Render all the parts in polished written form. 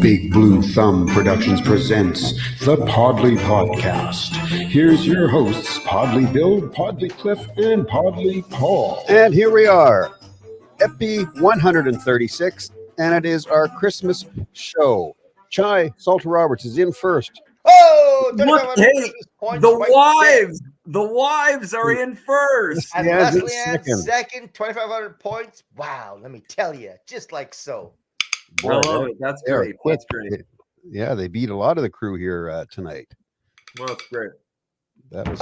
Big Blue Thumb Productions presents the Podlie Podcast. Here's your hosts, Podlie Bill, Podlie Cliff, and Podlie Paul. And here we are, Epi 136, and it is our Christmas show. Chai Salter Roberts is in first. Oh, Look, hey, the wives are in first. And Yes, Leslie it's Ann's second, 2,500 points. Wow, let me tell you, just like so. I love it. That's They're great. quick. That's great. Yeah, they beat a lot of the crew here tonight. Well, that's great. That was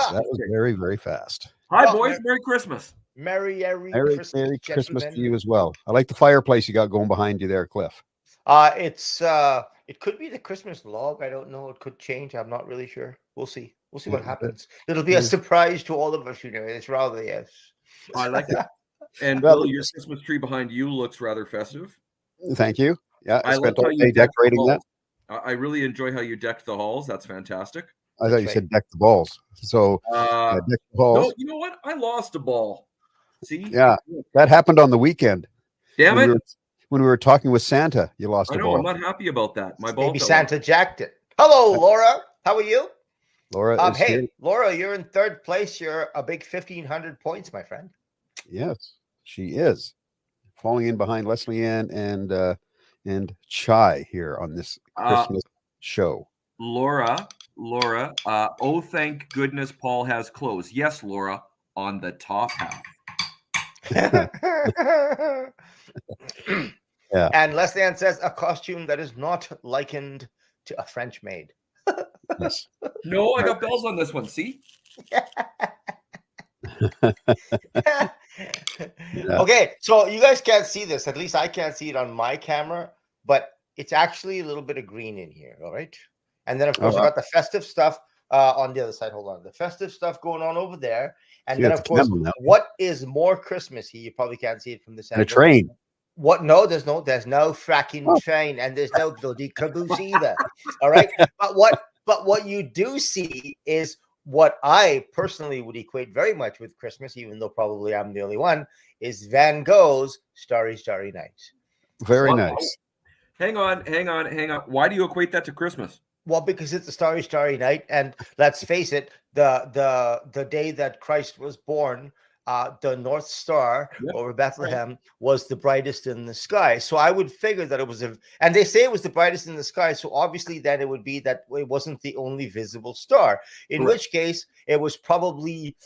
very, very fast. Hi, Well, boys. Merry Christmas. Merry Merry Christmas, Christmas to gentlemen. you as well. I like the fireplace you got going behind you there, Cliff. It could be the Christmas log. I don't know. It could change. I'm not really sure. We'll see. We'll see what Yeah, happens. It'll be a surprise to all of us, you know. It's rather, yes. I like it. And Well, Bill, your Christmas tree behind you looks rather festive. Thank you. Yeah, I I spent love how all you day decked the decorating that. halls. I really enjoy how you decked the halls. That's fantastic. I thought you said deck the balls. So deck the balls. No, you know what? I lost a ball. See? Yeah, that happened on the weekend. Damn when it. When we were talking with Santa, you lost I a know. ball. I'm not happy about that. My ball Maybe fell Santa jacked it. Hello, Laura. How are you? Laura is Hey, here. Laura, you're in third place. You're a big 1,500 points, my friend. Yes, she is falling in behind Leslie Ann and Chai here on this Christmas show. Laura, oh, thank goodness Paul has clothes. Yes, Laura, on the top half. Yeah. And Leslie Ann says a costume that is not likened to a French maid. Yes. No, I got bells on this one. See? Yeah. Okay, so you guys can't see this. At least I can't see it on my camera, but it's actually a little bit of green in here. All right. And then, of course, I got the festive stuff on the other side. Hold on. The festive stuff going on over there. And then, of course, what is more Christmassy? You probably can't see it from this angle. A train. What? No, there's no fracking train, and there's no bloody caboose either. All right. But what you do see is what I personally would equate very much with Christmas, even though probably I'm the only one, is Van Gogh's Starry, Starry Night. Very nice. Hang on. Why do you equate that to Christmas? Well, because it's a Starry, Starry Night, and let's face it, the day that Christ was born, the North Star over Bethlehem was the brightest in the sky. So I would figure that it was and they say it was the brightest in the sky. So obviously then it would be that it wasn't the only visible star, in which case it was probably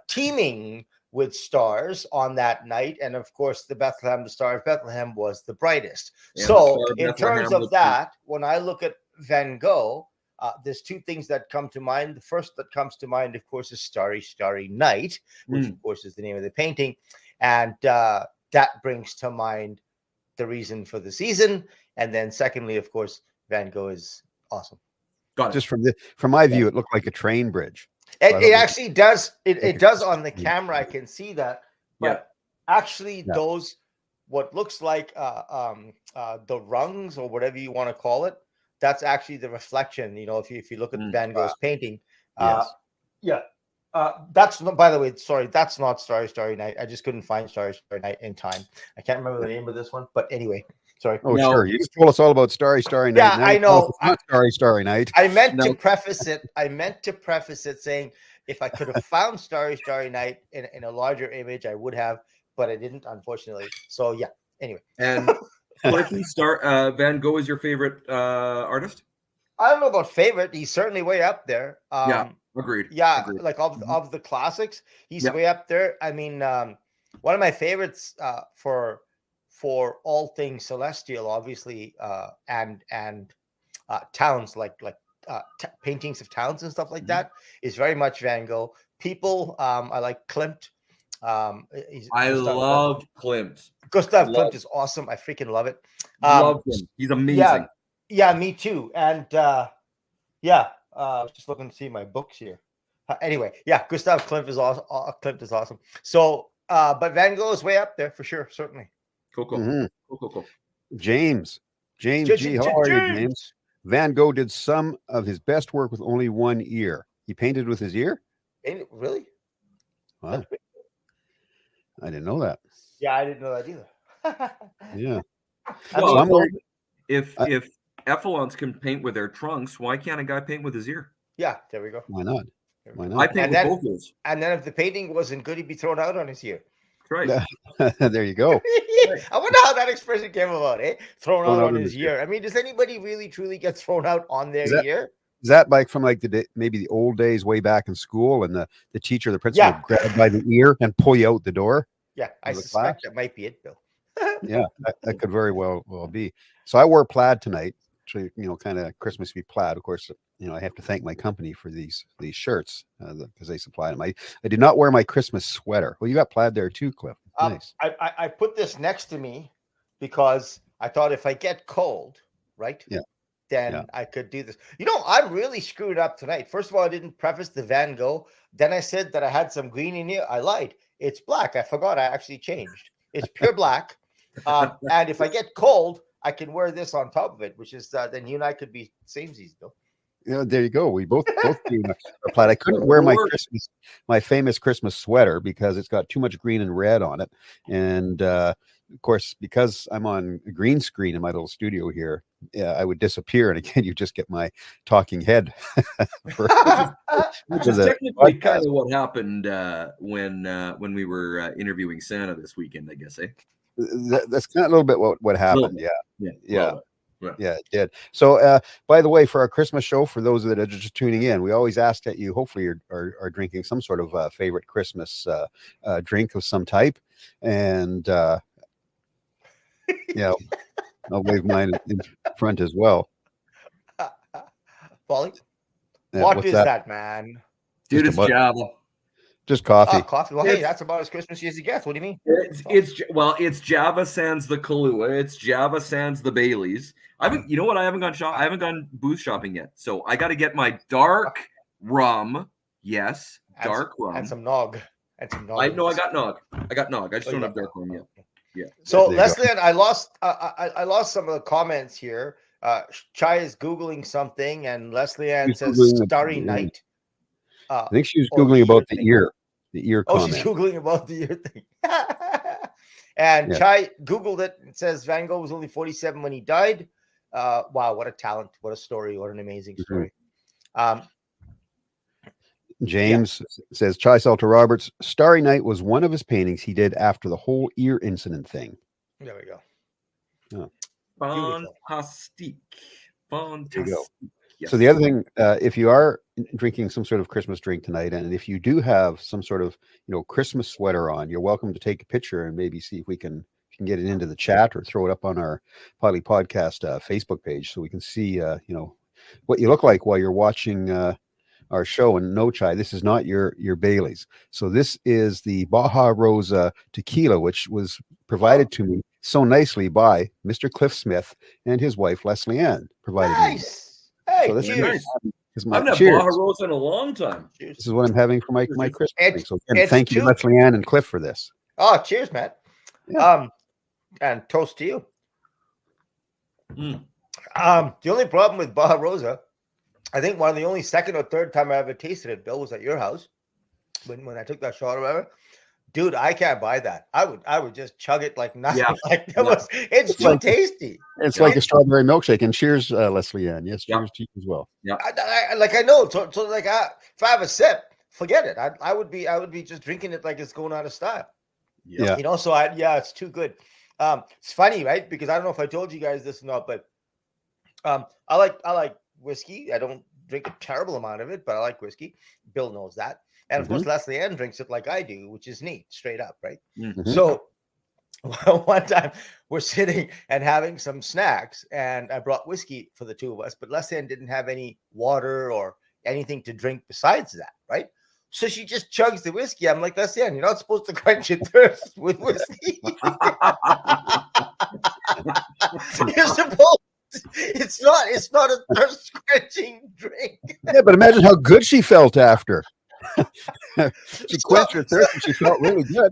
teeming with stars on that night. And of course, the Star of Bethlehem was the brightest. Yeah, so in terms of that, when I look at Van Gogh, there's two things that come to mind. The first that comes to mind, of course, is Starry, Starry Night, which, of course, is the name of the painting. And that brings to mind the reason for the season. And then secondly, of course, Van Gogh is awesome. Got it. Just from my view, it looked like a train bridge. It actually does. It does on the camera. I can see that. But actually, those, what looks like the rungs or whatever you want to call it, that's actually the reflection. You know, if you look at Van Gogh's painting, that's not. By the way, sorry, that's not Starry, Starry Night. I just couldn't find Starry, Starry Night in time. I can't remember the name of this one, but anyway, sorry. Oh, no. Sure. You just told us all about Starry, Starry Night. Yeah, I know. It's not Starry, Starry Night. I meant to preface it saying if I could have found Starry, Starry Night in a larger image, I would have, but I didn't, unfortunately. So yeah. Anyway, and. Van Gogh is your favorite artist? I don't know about favorite. He's certainly way up there. Agreed. Yeah, agreed. Like of the classics, he's way up there. I mean, one of my favorites for all things celestial, obviously, and towns like paintings of towns and stuff like that is very much Van Gogh. People, I like Klimt. I love Klimt. Gustav Klimt is awesome. I freaking love it. Love him. He's amazing. Yeah, me too. And just looking to see my books here. Anyway, Gustav Klimt is awesome. Klimt is awesome. So, but Van Gogh is way up there for sure, certainly. Cool. James G. How are you, James? Van Gogh did some of his best work with only one ear. He painted with his ear? Really? Wow. I didn't know that. Yeah, I didn't know that either. Yeah. Well, if Effalons can paint with their trunks. Why can't a guy paint with his ear? Yeah, there we go. Why not? Why I not? paint with both those. And then if the painting wasn't good, he'd be thrown out on his ear. That's right. There you go. I wonder how that expression came about, eh? Thrown out on his ear. I mean, does anybody really truly get thrown out on their ear? Is that like from like maybe the old days way back in school, and the teacher, the principal would grab by the ear and pull you out the door? Yeah, I suspect that might be it, Bill. Yeah, that could very well be. So I wore plaid tonight, so kind of Christmassy plaid. Of course, I have to thank my company for these shirts because they supply them. I did not wear my Christmas sweater. Well, you got plaid there too, Cliff. Nice. I put this next to me because I thought if I get cold, right? Yeah. Then I could do this. I'm really screwed up tonight. First of all, I didn't preface the Van Gogh. Then I said that I had some green in here. I lied. It's black. I forgot. I actually changed. It's pure black. And if I get cold, I can wear this on top of it, which is then you and I could be samesies, though. Yeah, there you go. We both do plaid. I couldn't wear my famous Christmas sweater because it's got too much green and red on it, and of course, because I'm on a green screen in my little studio here, I would disappear, and again, you just get my talking head. Which is technically kind of what happened when we were interviewing Santa this weekend, I guess, eh? That's kind of a little bit what happened. Yeah. Right. Yeah, it did. So, by the way, for our Christmas show, for those that are just tuning in, we always ask that you hopefully are drinking some sort of favorite Christmas drink of some type. And, I'll wave mine in front as well. Podlie? What is that, man? Dude, it's Java. Just coffee. Coffee. Well, hey, that's about as Christmassy as it gets. What do you mean? It's Java sans the Kahlua. It's Java sans the Baileys. I haven't gone booze shopping yet. So I got to get my dark rum. Yes, dark rum and some nog. I got nog. I just don't have dark rum yet. Yeah. So Leslie, I lost some of the comments here. Chai is Googling something, and Leslie Ann says Starry Night. I think she was Googling about the ear comment. Oh, she's Googling about the ear thing. And Chai Googled it. It says Van Gogh was only 47 when he died. Wow, what a talent. What a story. What an amazing story. James says, Chai Salter Roberts, Starry Night was one of his paintings he did after the whole ear incident thing. There we go. Oh. Fantastic. There you go. Yes. So the other thing, if you are drinking some sort of Christmas drink tonight, and if you do have some sort of Christmas sweater on, you're welcome to take a picture and maybe see if we can get it into the chat or throw it up on our Podlie Podcast Facebook page so we can see what you look like while you're watching our show. And no, Chai, this is not your Baileys. So this is the Baja Rosa tequila, which was provided to me so nicely by Mr. Cliff Smith and his wife Leslie Ann. Provided nice. Hey, so cheers. I've had Baja Rosa in a long time. This is what I'm having for my Christmas drink. So again, thank you, Leslie Ann and Cliff, for this. Oh, cheers, man. Yeah. And toast to you. The only problem with Baja Rosa, I think one of the only second or third time I ever tasted it, Bill, was at your house when I took that shot or whatever. Dude, I can't buy that. I would just chug it like nothing. Yeah. It's too tasty. It's like a strawberry milkshake. And cheers, Leslie Ann. Yes, cheers to you as well. Yeah. I know. So like if I have a sip, forget it. I would be just drinking it like it's going out of style. Yeah. So it's too good. It's funny, right? Because I don't know if I told you guys this or not, but I like whiskey. I don't drink a terrible amount of it, but I like whiskey. Bill knows that. And of course, Leslie Ann drinks it like I do, which is neat, straight up, right? Mm-hmm. So one time we're sitting and having some snacks, and I brought whiskey for the two of us, but Leslie Ann didn't have any water or anything to drink besides that, right? So she just chugs the whiskey. I'm like, Leslie Ann, you're not supposed to quench your thirst with whiskey. You're supposed. It's not a thirst quenching drink. Yeah, but imagine how good she felt She quenched her thirst and she felt really good.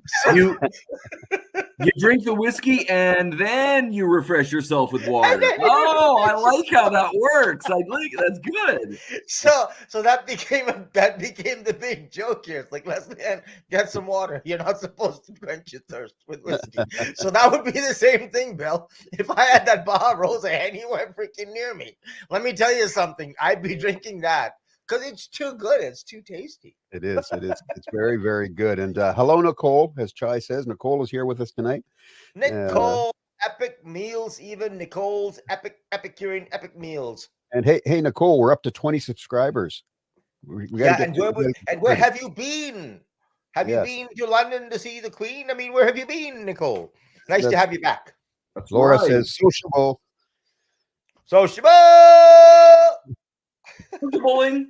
You drink the whiskey and then you refresh yourself with water. Oh, I like how that works. I like that's good. So that became the big joke here. It's like, Leslie Ann, get some water. You're not supposed to quench your thirst with whiskey. So that would be the same thing, Bill. If I had that Baja Rosa anywhere freaking near me, let me tell you something. I'd be drinking that because it's too good. It's too tasty. It is. It's very, very good. And hello, Nicole, as Chai says. Nicole is here with us tonight. Nicole, epic meals, even Nicole's Epicurean epic meals. And hey, Nicole, we're up to 20 subscribers. We and where have you been? Have you been to London to see the Queen? I mean, where have you been, Nicole? Nice to have you back. Laura says sociable. Sociable. Sociabling.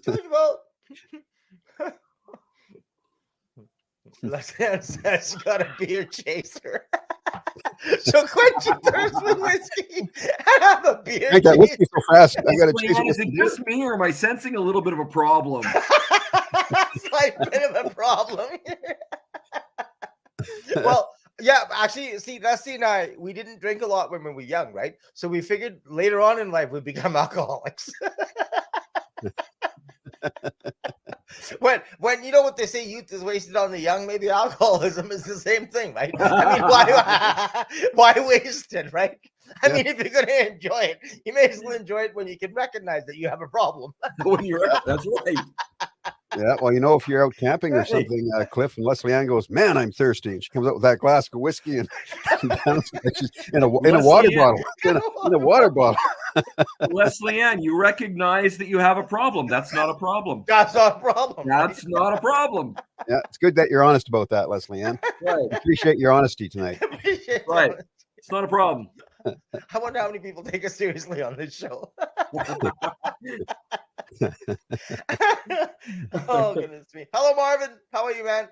Sociable. Leslie says you got a beer chaser. So quench your thirst with whiskey and have a beer. Drink that whiskey so fast. I got to chase it. Is it just me, or am I sensing a little bit of a problem? Slight bit of a problem. Well, yeah, actually, see, Leslie and I, we didn't drink a lot when we were young, right? So we figured later on in life we'd become alcoholics. When you know what they say, youth is wasted on the young, maybe alcoholism is the same thing, right? I mean, why waste it, right? I mean, if you're going to enjoy it, you may as well enjoy it when you can recognize that you have a problem. When you're out, that's right. Yeah, well, if you're out camping or something, Cliff, and Leslie Ann goes, "Man, I'm thirsty," and she comes out with that glass of whiskey and in a water bottle, in a water bottle. Leslie Ann, you recognize that you have a problem. That's not a problem. That's not a problem. That's not a problem. Yeah, it's good that you're honest about that, Leslie Ann. Right. Appreciate your honesty tonight. Right. It's not a problem. I wonder how many people take us seriously on this show. Oh, goodness me. Hello, Marvin. How are you, man?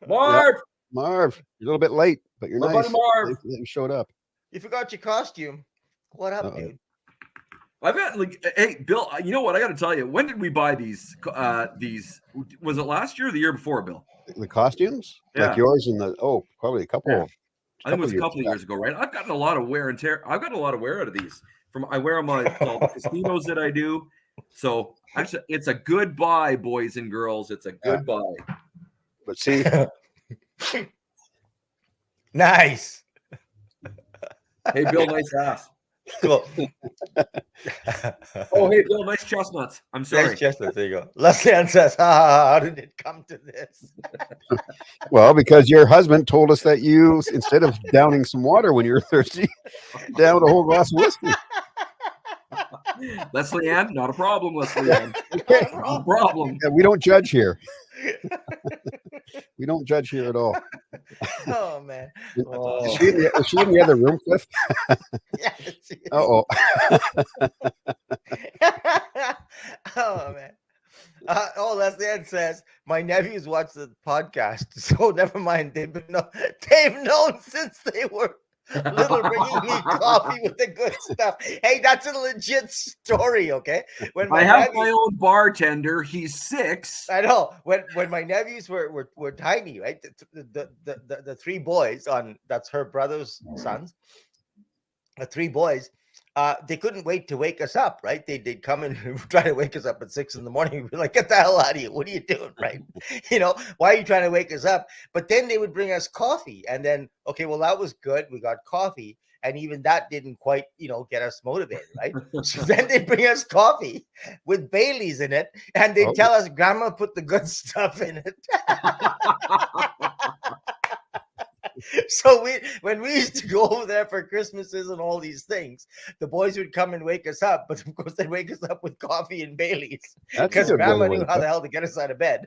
Marv. Yep. Marv, you're a little bit late, but you're nice. Marv. Nice that you showed up. You forgot your costume. What up, dude? I've got hey, Bill, you know what? I got to tell you, when did we buy these? Was it last year or the year before, Bill? The costumes? Yeah. Like yours and probably a couple. Yeah. I think it was a couple of years ago, right? I've gotten a lot of wear and tear. I've gotten a lot of wear out of these. I wear them on the casinos that I do. So actually, it's a good buy, boys and girls. It's a good buy. But see, nice. Hey, Bill, nice ass. Cool. Oh, hey, Bill, nice chestnuts. I'm sorry. Nice chestnuts. There you go. Leslie Ann says, how did it come to this? well, because your husband told us that you, instead of downing some water when you're thirsty, downed a whole glass of whiskey. Leslie Ann, not a problem, Leslie Ann. Okay. Not a problem. Yeah, we don't judge here. We don't judge here at all. Oh, man. Is she in the other room, Cliff? Yes. Uh-oh. Oh, man. Leslie Ann says, my nephews watch the podcast, so never mind. They've known since they were little, bringing me coffee with the good stuff. Hey, that's a legit story, okay? When I have my own bartender. He's 6. I know. When my nephews were tiny, right? The 3 boys that's her brother's sons. The 3 boys. They couldn't wait to wake us up, right? They'd come and try to wake us up at 6 a.m. We'd be like, get the hell out of here. What are you doing, right? Why are you trying to wake us up? But then they would bring us coffee. And then, okay, well, that was good. We got coffee. And even that didn't quite, get us motivated, right? So then they'd bring us coffee with Baileys in it. And they'd tell us, Grandma put the good stuff in it. So when we used to go over there for Christmases and all these things, the boys would come and wake us up, but of course they'd wake us up with coffee and Baileys because Grandma knew how the hell to get us out of bed.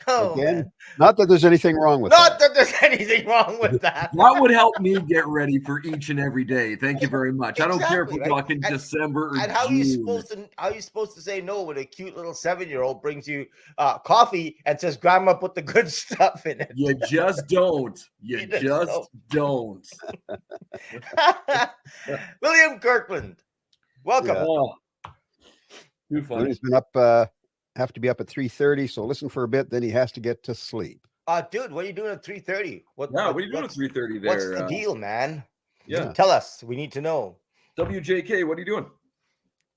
Again, not that there's anything wrong with that. Not that there's anything wrong with that. That would help me get ready for each and every day. Thank you very much. Exactly, I don't care if we're talking December or and how June. Are you supposed to say no when a cute little 7-year-old brings you coffee and says, Grandma put the good stuff in it? You just don't. You just don't. William Kirkland, welcome. Yeah. Too funny. He's been up. Have to be up at 3:30, so listen for a bit. Then he has to get to sleep. Dude, what are you doing at 3:30? What are you doing at 3:30 there? What's the deal, man? Yeah. Tell us. We need to know. WJK, what are you doing?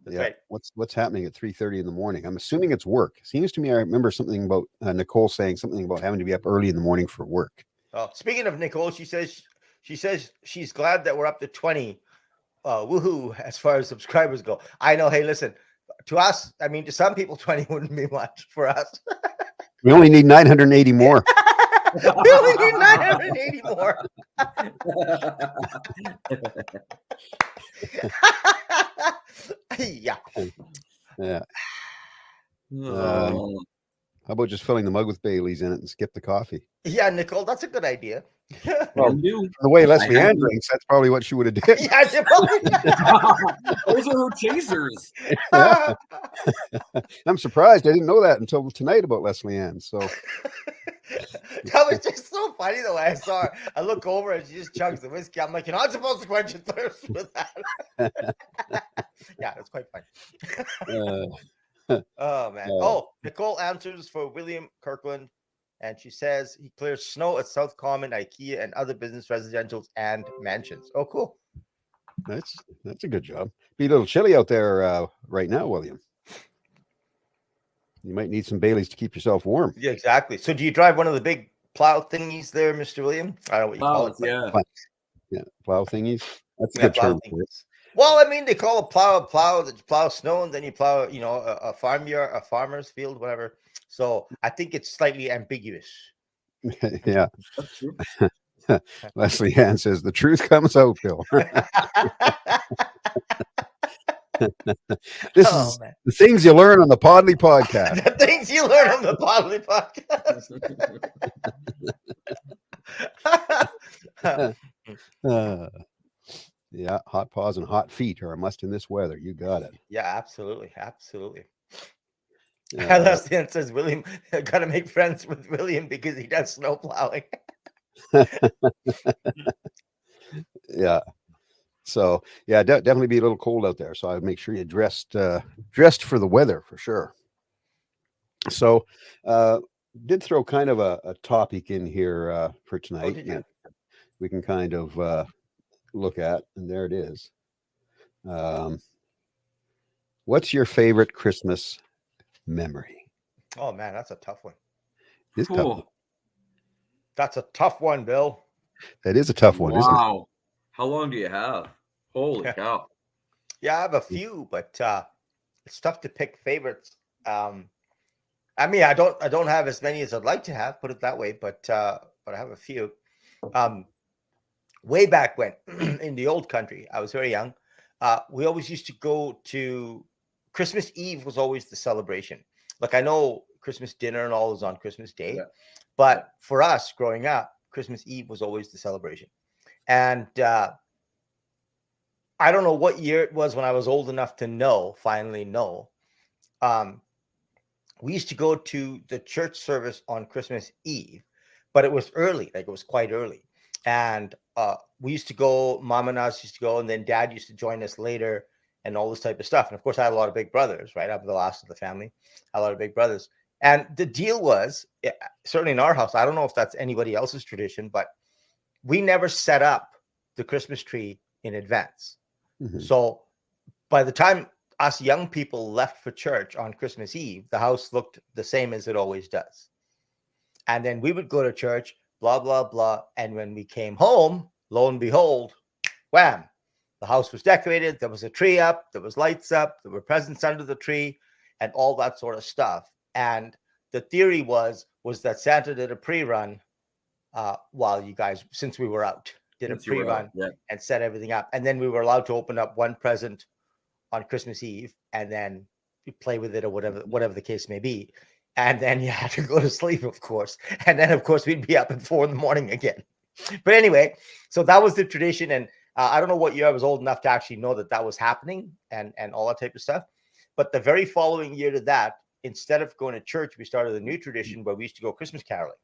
That's right. What's happening at 3:30 in the morning? I'm assuming it's work. Seems to me I remember something about Nicole saying something about having to be up early in the morning for work. Oh, speaking of Nicole, she says she's glad that we're up to 20. Woohoo! As far as subscribers go, I know. Hey, listen, to us, I mean, to some people, 20 wouldn't be much. For us, we only need 980 more. we only need 980 more. Yeah. How about just filling the mug with Bailey's in it and skip the coffee? Yeah, Nicole, that's a good idea. Well, the way Leslie Ann drinks, that's probably what she would have did. Yeah, she probably. Those are her chasers. Yeah. I'm surprised. I didn't know that until tonight about Leslie Ann. So that was just so funny the way I saw her. I look over and she just chugs the whiskey. I'm like, you're not supposed to quench your thirst with that. Yeah, that's quite funny. Oh man. Nicole answers for William Kirkland, and she says he clears snow at South Common, IKEA, and other business residentials and mansions. Oh, cool. That's a good job. Be a little chilly out there right now, William. You might need some Baileys to keep yourself warm. Yeah, exactly. So do you drive one of the big plow thingies there, Mr. William? I don't know what you call it. Yeah, plow thingies. That's a good term for it. Well, I mean, they call a plow that you plow snow, and then you plow, a farmyard, a farmer's field, whatever. So I think it's slightly ambiguous. Yeah. Leslie Ann says the truth comes out, Bill. This is the things you learn on the Podlie podcast. The things you learn on the Podlie podcast. Yeah, hot paws and hot feet are a must in this weather. You got it. Yeah, absolutely. Leslie Ann says William got to make friends with William because he does snow plowing. Yeah. So yeah, definitely be a little cold out there. So I'd make sure you dressed for the weather for sure. So did throw kind of a topic in here for tonight. We can kind of look at, and there it is. What's your favorite Christmas memory? Oh man, that's a tough one. It's tough. That's a tough one, Bill. That is a tough one, isn't it? Wow. How long do you have? Holy cow. Yeah, I have a few, but it's tough to pick favorites. I mean, I don't have as many as I'd like to have, put it that way, but I have a few. Way back when in the old country, I was very young. We always used to go to Christmas Eve was always the celebration. Like I know Christmas dinner and all is on Christmas Day, but for us growing up, Christmas Eve was always the celebration. And I don't know what year it was when I was old enough to finally know. We used to go to the church service on Christmas Eve, but it was early, like it was quite early. And we used to go, Mom and us used to go, and then Dad used to join us later and all this type of stuff. And of course, I had a lot of big brothers, right? I'm the last of the family. I had a lot of big brothers. And the deal was, certainly in our house, I don't know if that's anybody else's tradition, but we never set up the Christmas tree in advance. Mm-hmm. So by the time us young people left for church on Christmas Eve, the house looked the same as it always does. And then we would go to church, blah, blah, blah. And when we came home, lo and behold, wham, the house was decorated. There was a tree up. There was lights up. There were presents under the tree and all that sort of stuff. And the theory was that Santa did a pre-run while you guys, since we were out, did a pre-run and set everything up. And then we were allowed to open up one present on Christmas Eve and then you play with it or whatever the case may be. And then you had to go to sleep, of course. And then, of course, we'd be up at 4 a.m. again. But anyway, so that was the tradition. And I don't know what year I was old enough to actually know that was happening and all that type of stuff. But the very following year to that, instead of going to church, we started a new tradition where we used to go Christmas caroling.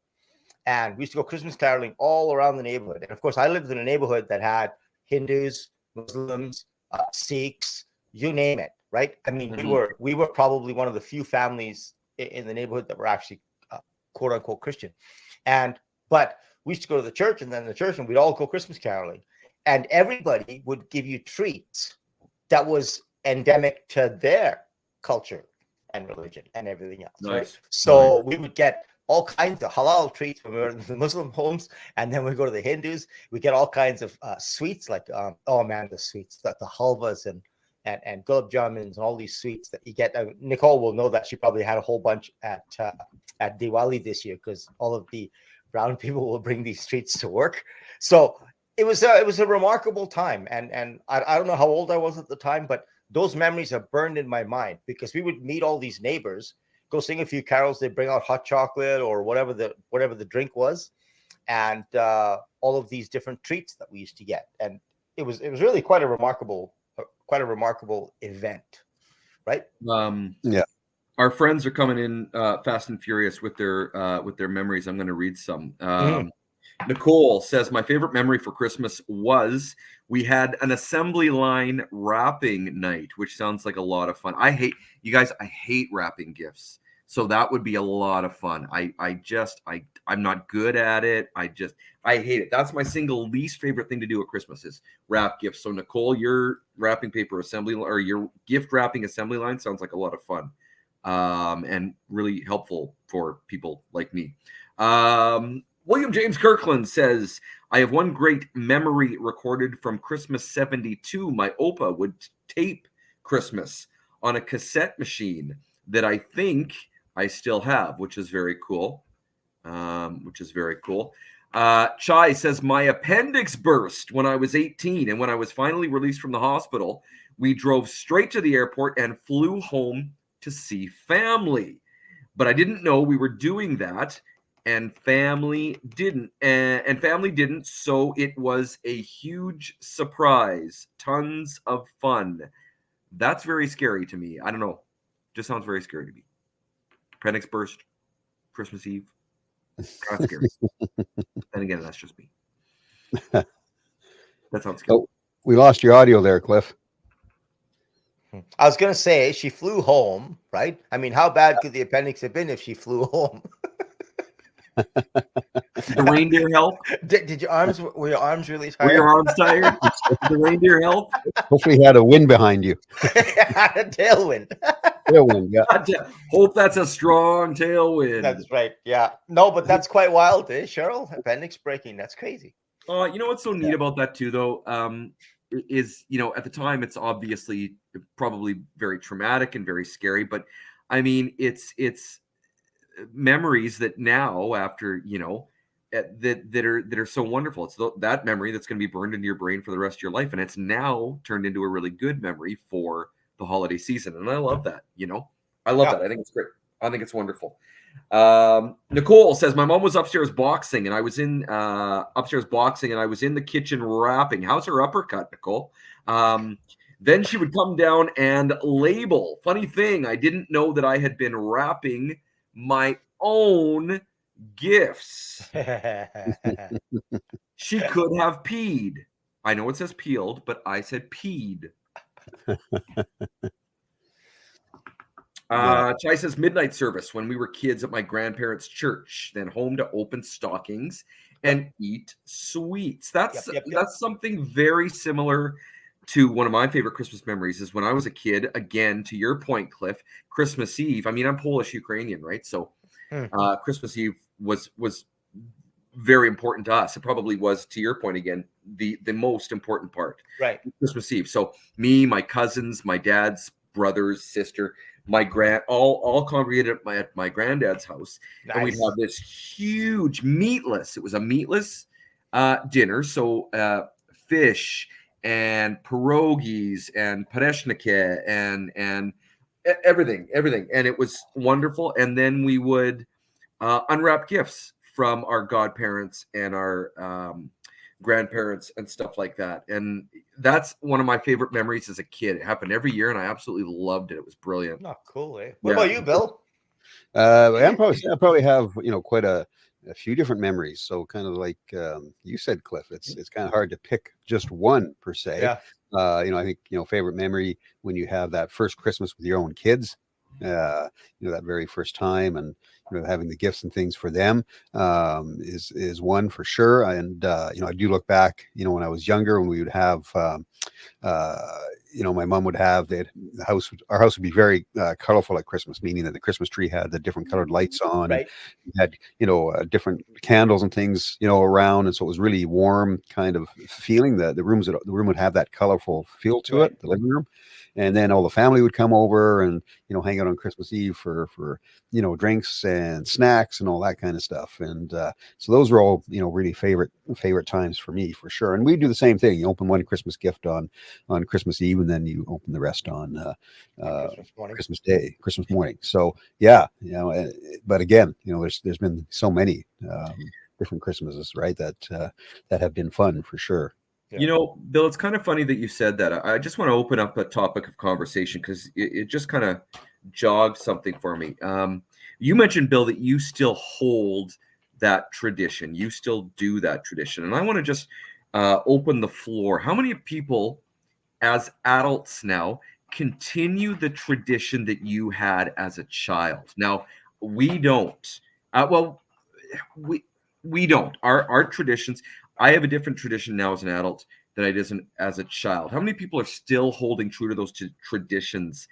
And we used to go Christmas caroling all around the neighborhood. And of course, I lived in a neighborhood that had Hindus, Muslims, Sikhs, you name it, right? I mean, we were probably one of the few families in the neighborhood that were actually quote unquote Christian. But we used to go to the church, and then the church, and we'd all go Christmas caroling, and everybody would give you treats that was endemic to their culture and religion and everything else. Nice. Right? So we would get all kinds of halal treats when we were in the Muslim homes, and then we go to the Hindus. We get all kinds of sweets, like the sweets, the halvas and gulab jamins and all these sweets that you get. Nicole will know that she probably had a whole bunch at Diwali this year, because all of the brown people will bring these treats to work. So it was a remarkable time, and I don't know how old I was at the time, but those memories are burned in my mind, because we would meet all these neighbors, go sing a few carols, they bring out hot chocolate or whatever the drink was, and all of these different treats that we used to get, and it was really quite a remarkable event, right? Yeah. Our friends are coming in fast and furious with their memories. I'm going to read some. Nicole says, my favorite memory for Christmas was we had an assembly line wrapping night, which sounds like a lot of fun. I hate wrapping gifts. So that would be a lot of fun. I'm not good at it. I hate it. That's my single least favorite thing to do at Christmas is wrap gifts. So Nicole, your wrapping paper assembly or your gift wrapping assembly line sounds like a lot of fun. And really helpful for people like me. William James Kirkland says, I have one great memory recorded from Christmas 72. My Opa would tape Christmas on a cassette machine that I think I still have, which is very cool. Chai says, my appendix burst when I was 18. And when I was finally released from the hospital, we drove straight to the airport and flew home to see family. But I didn't know we were doing that. And family didn't. So it was a huge surprise. Tons of fun. That's very scary to me. I don't know. Just sounds very scary to me. Appendix burst, Christmas Eve. Kind of scary. Then again, that's just me. That sounds scary. Oh, we lost your audio there, Cliff. I was going to say, she flew home, right? I mean, how bad could the appendix have been if she flew home? Did the reindeer help? Were your arms really tired? Were your arms tired? Did the reindeer help? Hopefully you had a wind behind you. A tailwind. Tailwind, yeah. Hope that's a strong tailwind. That's right. Yeah. No, but that's quite wild, Cheryl? Appendix breaking. That's crazy. You know what's so neat about that too, though, is, at the time it's obviously probably very traumatic and very scary, but I mean, it's memories that now after, that are so wonderful. It's that memory that's going to be burned into your brain for the rest of your life. And it's now turned into a really good memory for the holiday season. And I love that, I love that. I think it's great. I think it's wonderful. Nicole says, my mom was upstairs boxing and I was in the kitchen wrapping. How's her uppercut, Nicole? Then she would come down and label. Funny thing, I didn't know that I had been wrapping my own gifts. She could have peed. I know it says peeled, but I said peed. Chai says midnight service when we were kids at my grandparents' church, then home to open stockings and eat sweets. That's something very similar to one of my favorite Christmas memories is when I was a kid. Again, to your point, Cliff, Christmas Eve. I mean, I'm Polish Ukrainian, right? So Christmas Eve was very important to us. It probably was, to your point again, the most important part. Right. Christmas Eve. So me, my cousins, my dad's brothers, sister, all congregated at my granddad's house. Nice. And we'd have this huge meatless. It was a meatless dinner. So fish and pierogies and pareshnike and everything. And it was wonderful. And then we would unwrap gifts from our godparents and our grandparents and stuff like that. And that's one of my favorite memories as a kid. It happened every year and I absolutely loved it. It was brilliant. Not cool, eh? What about you, Bill? I probably have, quite a few different memories. So kind of like you said, Cliff, it's kind of hard to pick just one per se. Yeah. I think, favorite memory when you have that first Christmas with your own kids. That very first time, and having the gifts and things for them is one for sure. And I do look back, when I was younger, when we would have my mom would have our house would be very colorful at Christmas, meaning that the Christmas tree had the different colored lights on, Right. and had different candles and things around, and so it was really warm kind of feeling. The room would have that colorful feel to Right. it, the living room. And then all the family would come over and hang out on Christmas Eve for drinks and snacks and all that kind of stuff. And so those were all really favorite times for me, for sure. And we do the same thing. You open one Christmas gift on Christmas Eve, and then you open the rest on Christmas morning. So yeah, but again, there's been so many different Christmases, right? That have been fun for sure. Yeah. Bill, it's kind of funny that you said that. I just want to open up a topic of conversation because it just kind of jogged something for me. You mentioned, Bill, that you still hold that tradition. You still do that tradition. And I want to just open the floor. How many people as adults now continue the tradition that you had as a child? Now, we don't. We don't. Our traditions... I have a different tradition now as an adult than I did as a child. How many people are still holding true to those traditions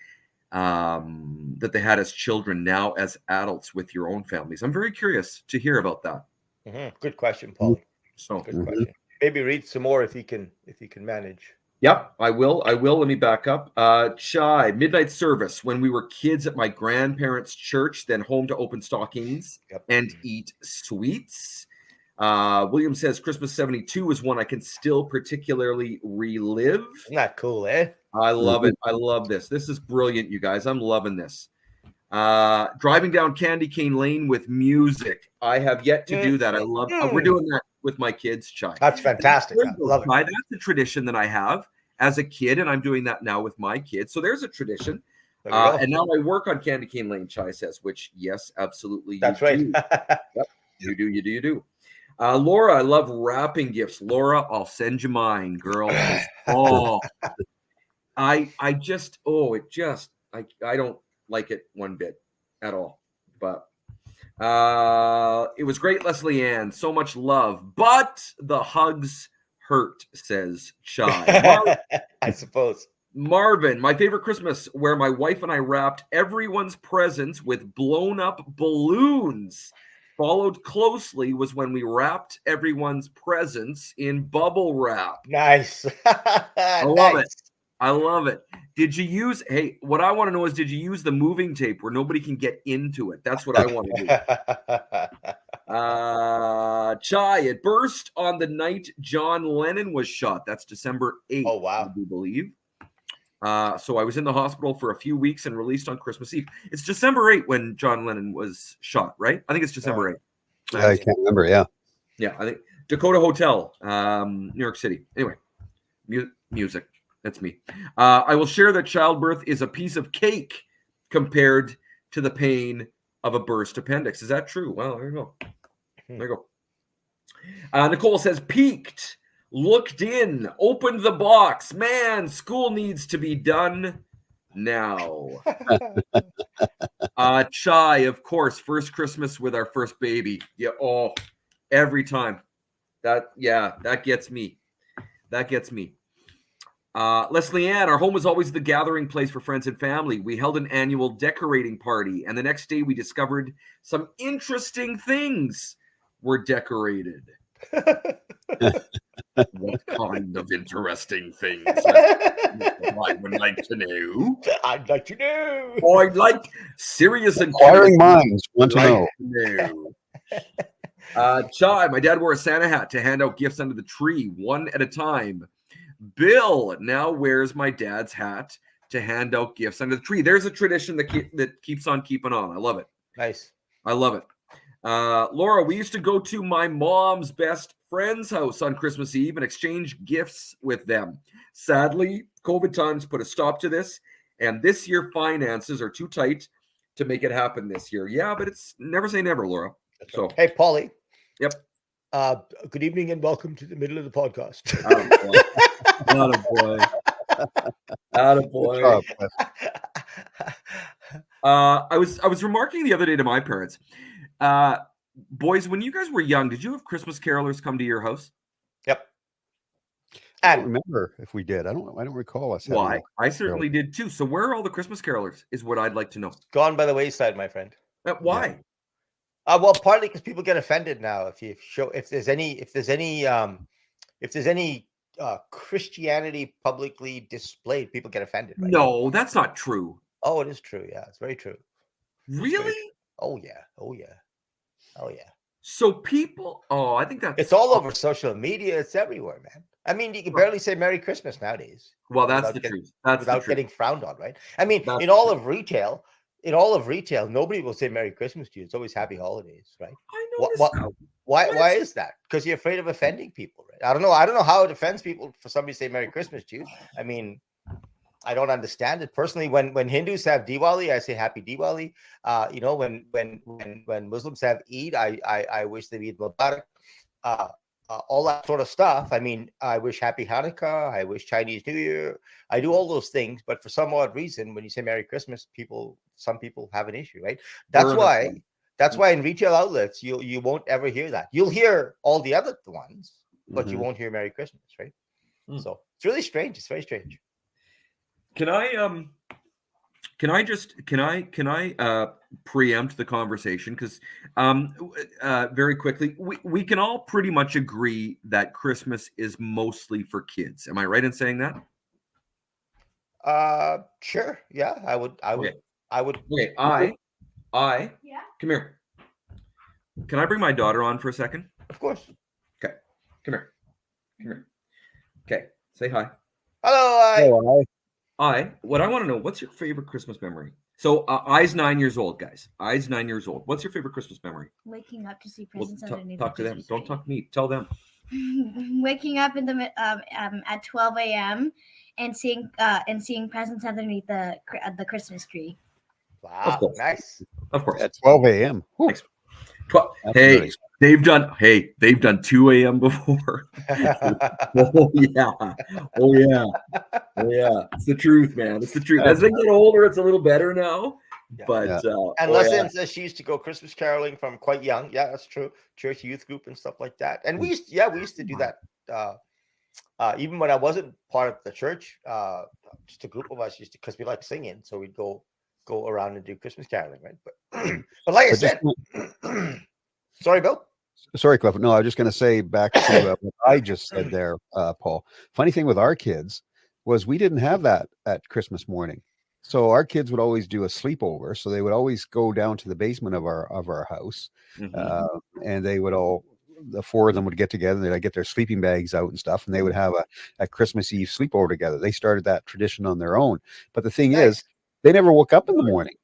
that they had as children now as adults with your own families? I'm very curious to hear about that. Mm-hmm. Good question, Podlie. So good question. Maybe read some more if you can manage. Yep, I will. Let me back up. Chai, midnight service when we were kids at my grandparents' church, then home to open stockings and eat sweets. William says Christmas 72 is one I can still particularly relive. Isn't that cool, eh? I love it. I love this. This is brilliant, you guys. I'm loving this. Driving down Candy Cane Lane with music. I have yet to do that. I love we're doing that with my kids, Chai. That's fantastic. I love it. That's a tradition that I have as a kid, and I'm doing that now with my kids. So there's a tradition. And now I work on Candy Cane Lane, Chai says, which, yes, absolutely. That's right. Yep. You do. Laura, I love wrapping gifts. Laura, I'll send you mine, girl. I don't like it one bit at all. But it was great, Leslie Ann. So much love, but the hugs hurt, says Chai. I suppose. Marvin, my favorite Christmas, where my wife and I wrapped everyone's presents with blown up balloons. Followed closely was when we wrapped everyone's presents in bubble wrap. Nice. I love it. Did you use, what I want to know is, did you use the moving tape where nobody can get into it? That's what I want to do. Chai, it burst on the night John Lennon was shot. That's December 8th. Oh, wow. I do believe. So I was in the hospital for a few weeks and released on Christmas Eve. It's December 8th when John Lennon was shot, right? I think it's December 8th. I can't remember. Yeah. Yeah. I think Dakota Hotel, New York City. Anyway, music. That's me. I will share that childbirth is a piece of cake compared to the pain of a burst appendix. Is that true? Well, there you go. Nicole says, peaked. Looked in, opened the box. Man, school needs to be done now. Chai, of course, first Christmas with our first baby. Yeah, every time. That gets me. Leslie Ann, our home was always the gathering place for friends and family. We held an annual decorating party, and the next day we discovered some interesting things were decorated. What kind of interesting things? I would like to know. I'd like to know. I'd like serious inquiring minds want to know. Chai, my dad wore a Santa hat to hand out gifts under the tree, one at a time. Bill now wears my dad's hat to hand out gifts under the tree. There's a tradition that keeps on keeping on. I love it. Nice. I love it. Laura, we used to go to my mom's best friend's house on Christmas Eve and exchange gifts with them. Sadly, COVID times put a stop to this, and this year finances are too tight to make it happen this year. Yeah, but it's never say never, Laura. So, hey, Podlie. Yep. Good evening and welcome to the middle of the podcast. Attaboy. I was remarking the other day to my parents, boys, when you guys were young, did you have Christmas carolers come to your house? Yep. I don't remember if we did. I don't recall us having. Why? I certainly did too. So where are all the Christmas carolers? Is what I'd like to know. Gone by the wayside, my friend. Why? Well, partly because people get offended now. If there's any Christianity publicly displayed, people get offended. Right? No, that's not true. Oh, it is true. Yeah, it's very true. Really? Oh yeah. Oh yeah. Oh yeah. So people, I think that's it's all over social media. It's everywhere, man. I mean, you can barely say Merry Christmas nowadays. Well, that's the truth. That's without getting frowned on, right? I mean, in all of retail, nobody will say Merry Christmas to you. It's always Happy Holidays, right? I know. Why is that? Because you're afraid of offending people, right? I don't know how it offends people for somebody to say Merry Christmas to you. I mean, I don't understand it personally. When Hindus have Diwali, I say Happy Diwali. When Muslims have Eid, I wish them Eid Mubarak. All that sort of stuff. I mean, I wish Happy Hanukkah. I wish Chinese New Year. I do all those things, but for some odd reason, when you say Merry Christmas, some people have an issue, right? That's why in retail outlets you won't ever hear that. You'll hear all the other ones, but you won't hear Merry Christmas, right? So it's really strange. It's very strange. Can I preempt the conversation? Because very quickly, we can all pretty much agree that Christmas is mostly for kids. Am I right in saying that? Sure. Yeah, I would. Okay, yeah. Come here. Can I bring my daughter on for a second? Of course. Okay. Come here. Okay. Say hi. Hello. What I want to know, what's your favorite Christmas memory? So, I's 9 years old, guys. I's 9 years old. What's your favorite Christmas memory? Waking up to see presents underneath. Talk to them. Don't talk to me. Tell them. Waking up in the at 12 a.m. and seeing presents underneath the Christmas tree. Wow, nice. Of course. At 12 a.m. Hey, they've done 2 a.m. before. Oh yeah. It's the truth, man. It's the truth. As they get older, it's a little better now. Yeah. But and Leslie says she used to go Christmas caroling from quite young. Yeah, that's true. Church youth group and stuff like that. And we used to do that. Even when I wasn't part of the church, just a group of us used to, because we like singing, so we'd go around and do Christmas caroling, right? But like I said, sorry, Bill. Sorry, Cliff. No, I was just going to say back to what I just said there, Paul. Funny thing with our kids was we didn't have that at Christmas morning. So our kids would always do a sleepover. So they would always go down to the basement of our house, and they would the four of them would get together. They'd get their sleeping bags out and stuff, and they would have a Christmas Eve sleepover together. They started that tradition on their own. But the thing is, they never woke up in the morning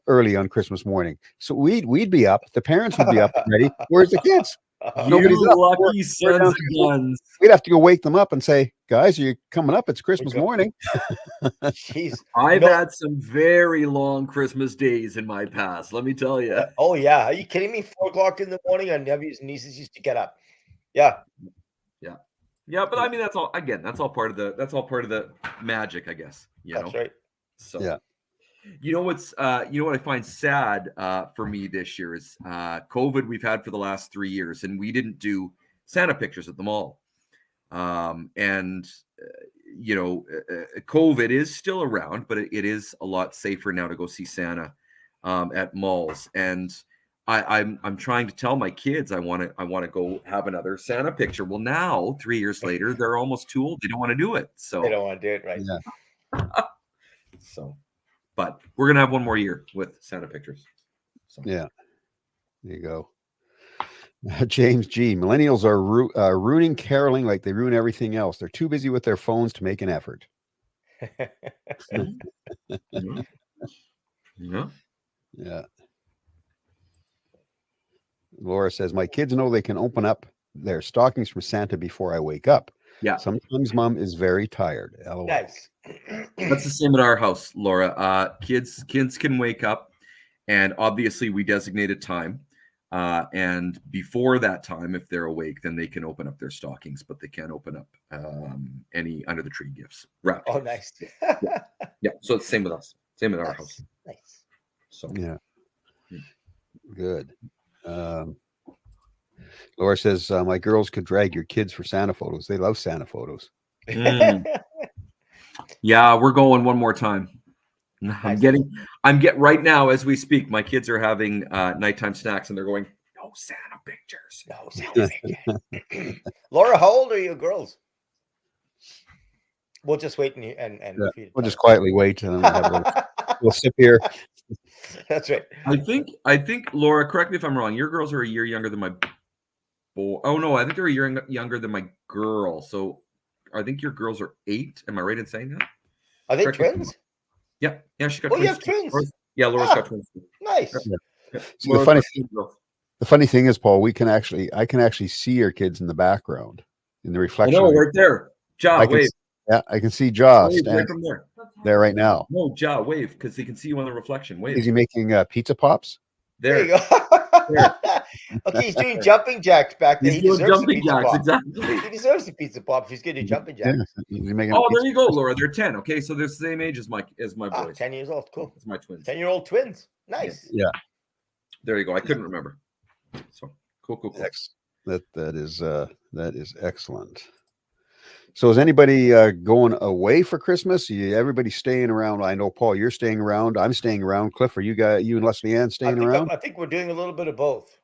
early on Christmas morning. So we'd be up. The parents would be up and ready. Where's the kids? Nobody's up. Lucky sons of guns. We'd have to go wake them up and say, guys, are you coming up? It's Christmas morning. Jeez. I've had some very long Christmas days in my past, let me tell you. Oh yeah. Are you kidding me? 4 o'clock in the morning, our nephews and nieces used to get up. Yeah. But I mean, that's all part of the magic, I guess. That's right. So yeah. You know what I find sad for me this year is COVID we've had for the last 3 years, and we didn't do Santa pictures at the mall. COVID is still around, but it is a lot safer now to go see Santa at malls. And I'm trying to tell my kids I want to go have another Santa picture. Well, now 3 years later, they're almost too old. They don't want to do it. So they don't want to do it, right? Yeah. So. But we're going to have one more year with Santa pictures. So. Yeah. There you go. James G. Millennials are ruining caroling like they ruin everything else. They're too busy with their phones to make an effort. Yeah. Laura says, my kids know they can open up their stockings from Santa before I wake up. Yeah. Sometimes mom is very tired. LOL. Nice. That's the same at our house, Laura. Kids can wake up, and obviously we designate a time. And before that time, if they're awake, then they can open up their stockings, but they can't open up any under the tree gifts. Wrapped. Oh, nice. Yeah. So it's the same with us. Same with our house. Nice. So Yeah. Good. Laura says, my girls could drag your kids for Santa photos. They love Santa photos. Yeah, we're going one more time. I'm Nice. getting right now as we speak. My kids are having nighttime snacks, and they're going, no Santa pictures. No, Santa picture. Laura, how old are your girls? We'll just wait and Yeah, for you to we'll tell just us. quietly wait and have we'll sip here. That's right. I think Laura, correct me if I'm wrong. Your girls are a year younger than my boy. Oh no, I think they're a year younger than my girl. So I think your girls are 8. Am I right in saying that? Are they Correct me if I'm twins? wrong. Yeah, she got Oh, twins. you have too. twins? Yeah, Laura's got twins. Too. Nice. Yeah. See, the funny thing is, Paul, I can actually see your kids in the background in the reflection. No, right there. Ja, wave. Yeah, I can see Ja Wave standing right from there. there right now. No, Ja, wave, because they can see you on the reflection. Wave. Is he making pizza pops? There you There. go. Okay, he's doing jumping jacks back there. He's He doing deserves a jumping pizza jacks, pop. exactly. He deserves a pizza pop if he's going to do jumping jacks. Yeah, is he making Oh, a there pizza you go, pop? Laura. They're 10. Okay, so they're the same age as my boys. 10 years old. Cool. It's my twins. 10-year-old twins. Nice. Yeah. There you go. I couldn't remember. So cool. That is excellent. So is anybody going away for Christmas? Everybody staying around? I know, Paul, you're staying around. I'm staying around. Cliff, are you and Leslie Ann staying around? I think we're doing a little bit of both.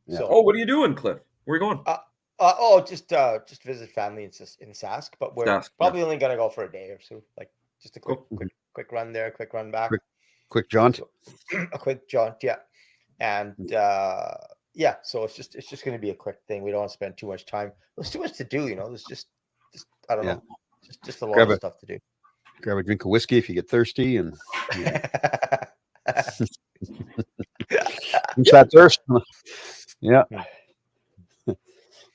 Yeah. So, Oh, what are you doing, Cliff? Where are you going? just visit family in Sask, but we're Sask, probably only gonna go for a day or so. Like just a quick Cool. quick run there, quick run back. Quick jaunt. A quick jaunt, yeah. And yeah, so it's just gonna be a quick thing. We don't want to spend too much time. There's too much to do, There's just I don't know. Just a lot of stuff to do. Grab a drink of whiskey if you get thirsty and quench that thirst. Yeah.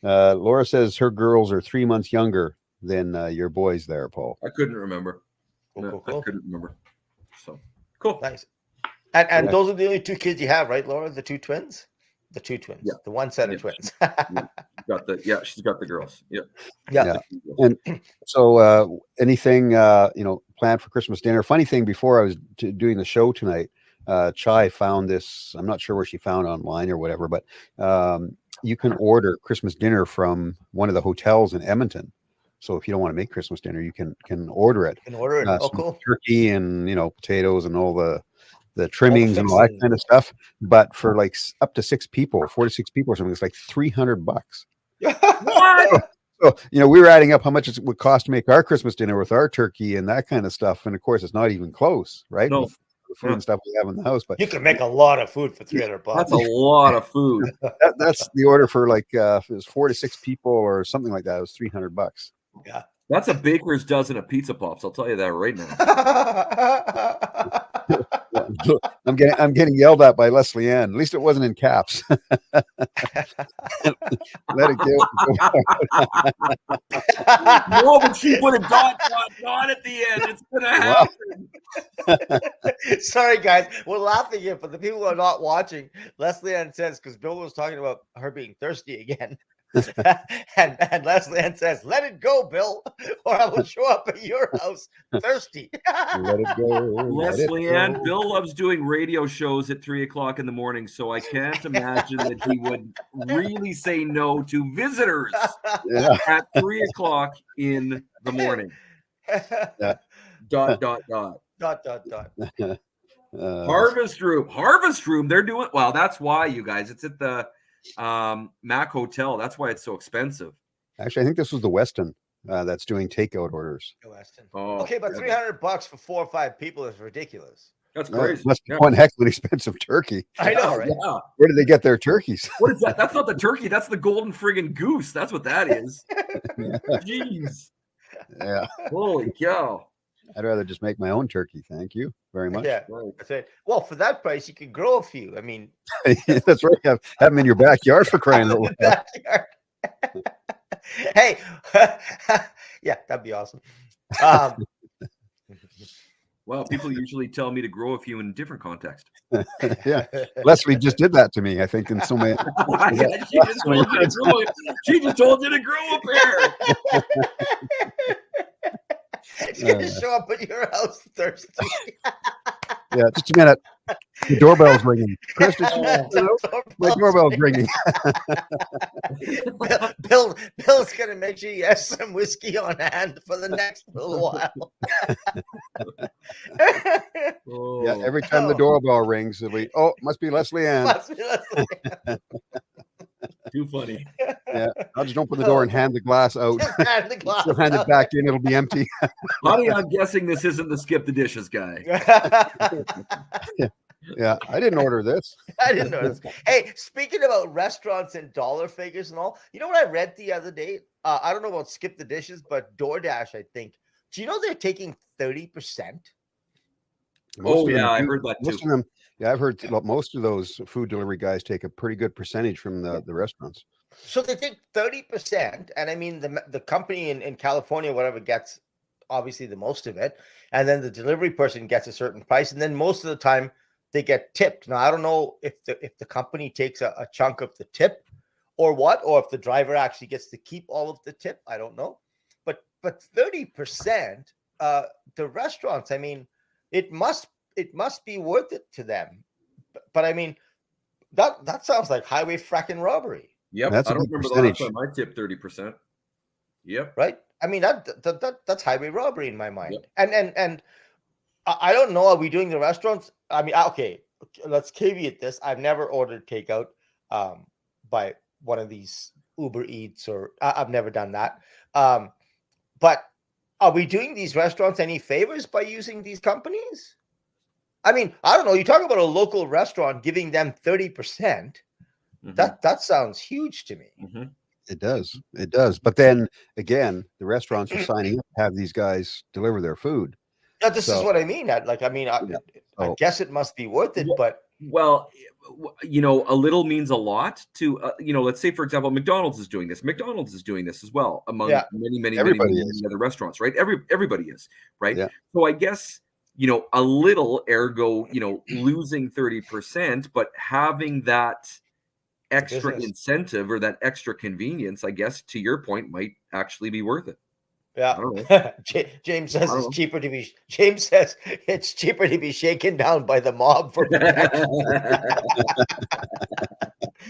Laura says her girls are 3 months younger than your boys there, Paul. I couldn't remember. Cool. I couldn't remember. So cool. Nice. And those are the only 2 kids you have, right, Laura? The 2 twins? The 2 twins. Yeah. The one set of twins. She's got the girls. Yeah. Yeah. And so anything planned for Christmas dinner? Funny thing, before I was doing the show tonight, Chai found this. I'm not sure where she found it online or whatever, but you can order Christmas dinner from one of the hotels in Edmonton. So if you don't want to make Christmas dinner, you can order it. You can order it. Oh, cool. Turkey and potatoes and all the trimmings and all that kind of stuff. But for like up to 6 people, 4 to 6 people or something, it's like $300. What? So, we were adding up how much it would cost to make our Christmas dinner with our turkey and that kind of stuff. And of course, it's not even close, right? No. With the food and stuff we have in the house. But You can make a lot of food for $300. That's a lot of food. that's the order for like if it was 4 to 6 people or something like that. It was $300. Yeah. That's a baker's dozen of pizza pops. I'll tell you that right now. I'm getting yelled at by Leslie Ann. At least it wasn't in caps. Let it go. No, but she put a dot at the end. It's gonna happen. Sorry, guys. We're laughing here, but the people who are not watching, Leslie Ann says, because Bill was talking about her being thirsty again. and Leslie Ann says, "Let it go, Bill, or I will show up at your house thirsty." Let it go. Leslie Ann, Bill loves doing radio shows at 3:00 in the morning, so I can't imagine that he would really say no to visitors at 3:00 in the morning. Yeah. Dot. Harvest Room. They're doing well. That's why, you guys. It's at the Mac Hotel. That's why it's so expensive. Actually, I think this was the Westin that's doing takeout orders. Oh, okay, but $300 for 4 or 5 people is ridiculous. That's crazy. Must be one heck of an expensive turkey. I know, right? Yeah. Where did they get their turkeys? What is that? That's not the turkey. That's the golden friggin' goose. That's what that is. Jeez. Yeah. Holy cow. I'd rather just make my own turkey. Thank you very much. Yeah. That's it. Well, for that price, you could grow a few. I mean, that's right. Have them in your backyard for crying out loud. Hey, yeah, that'd be awesome. Well, people usually tell me to grow a few in different context. Yeah, Leslie just did that to me. I think in so many. She just told you to grow a pair. She's gonna show up at your house thirsty. Yeah, just a minute. The doorbell's ringing. Chris, did you my doorbell's ringing. Bill's gonna make sure he has some whiskey on hand for the next little while. Yeah, every time the doorbell rings, it'll be, must be Leslie Ann. Too funny. Yeah, I'll just open the door and hand the glass out. Just hand the glass She'll hand it back in, it'll be empty. Honey, I'm guessing this isn't the skip the dishes guy. Yeah, I didn't order this. I didn't know this. Hey, speaking about restaurants and dollar figures and all, you know what I read the other day? I don't know about Skip the Dishes, but DoorDash, I think. Do you know they're taking 30%? I heard that too. Most of them, yeah, I've heard most of those food delivery guys take a pretty good percentage from the restaurants. So they take 30%, and I mean the company in California, whatever, gets obviously the most of it, and then the delivery person gets a certain price, and then most of the time they get tipped. Now I don't know if the company takes a chunk of the tip or what, or if the driver actually gets to keep all of the tip. I don't know, but 30%, the restaurants, I mean, it must be worth it to them. But I mean, that sounds like highway fracking robbery. Yep, that's I don't remember the last time I tipped 30%. Yep, right. I mean that's highway robbery in my mind. Yep. And I don't know. Are we doing the restaurants? I mean, okay, let's caveat this. I've never ordered takeout by one of these Uber Eats, or I've never done that. But are we doing these restaurants any favors by using these companies? I mean, I don't know. You talk about a local restaurant giving them 30%. Mm-hmm. That sounds huge to me. Mm-hmm. It does. But then again, the restaurants are signing up to have these guys deliver their food. Yeah, this is what I mean. I guess it must be worth it. But well, you know, a little means a lot to let's say, for example, McDonald's is doing this. McDonald's is doing this as well among many other restaurants, right? Everybody is, right? Yeah. So I guess, a little, ergo, losing 30%, but having that extra incentive or that extra convenience, I guess, to your point, might actually be worth it. Yeah. James says it's cheaper to be. James says it's cheaper to be shaken down by the mob for protection.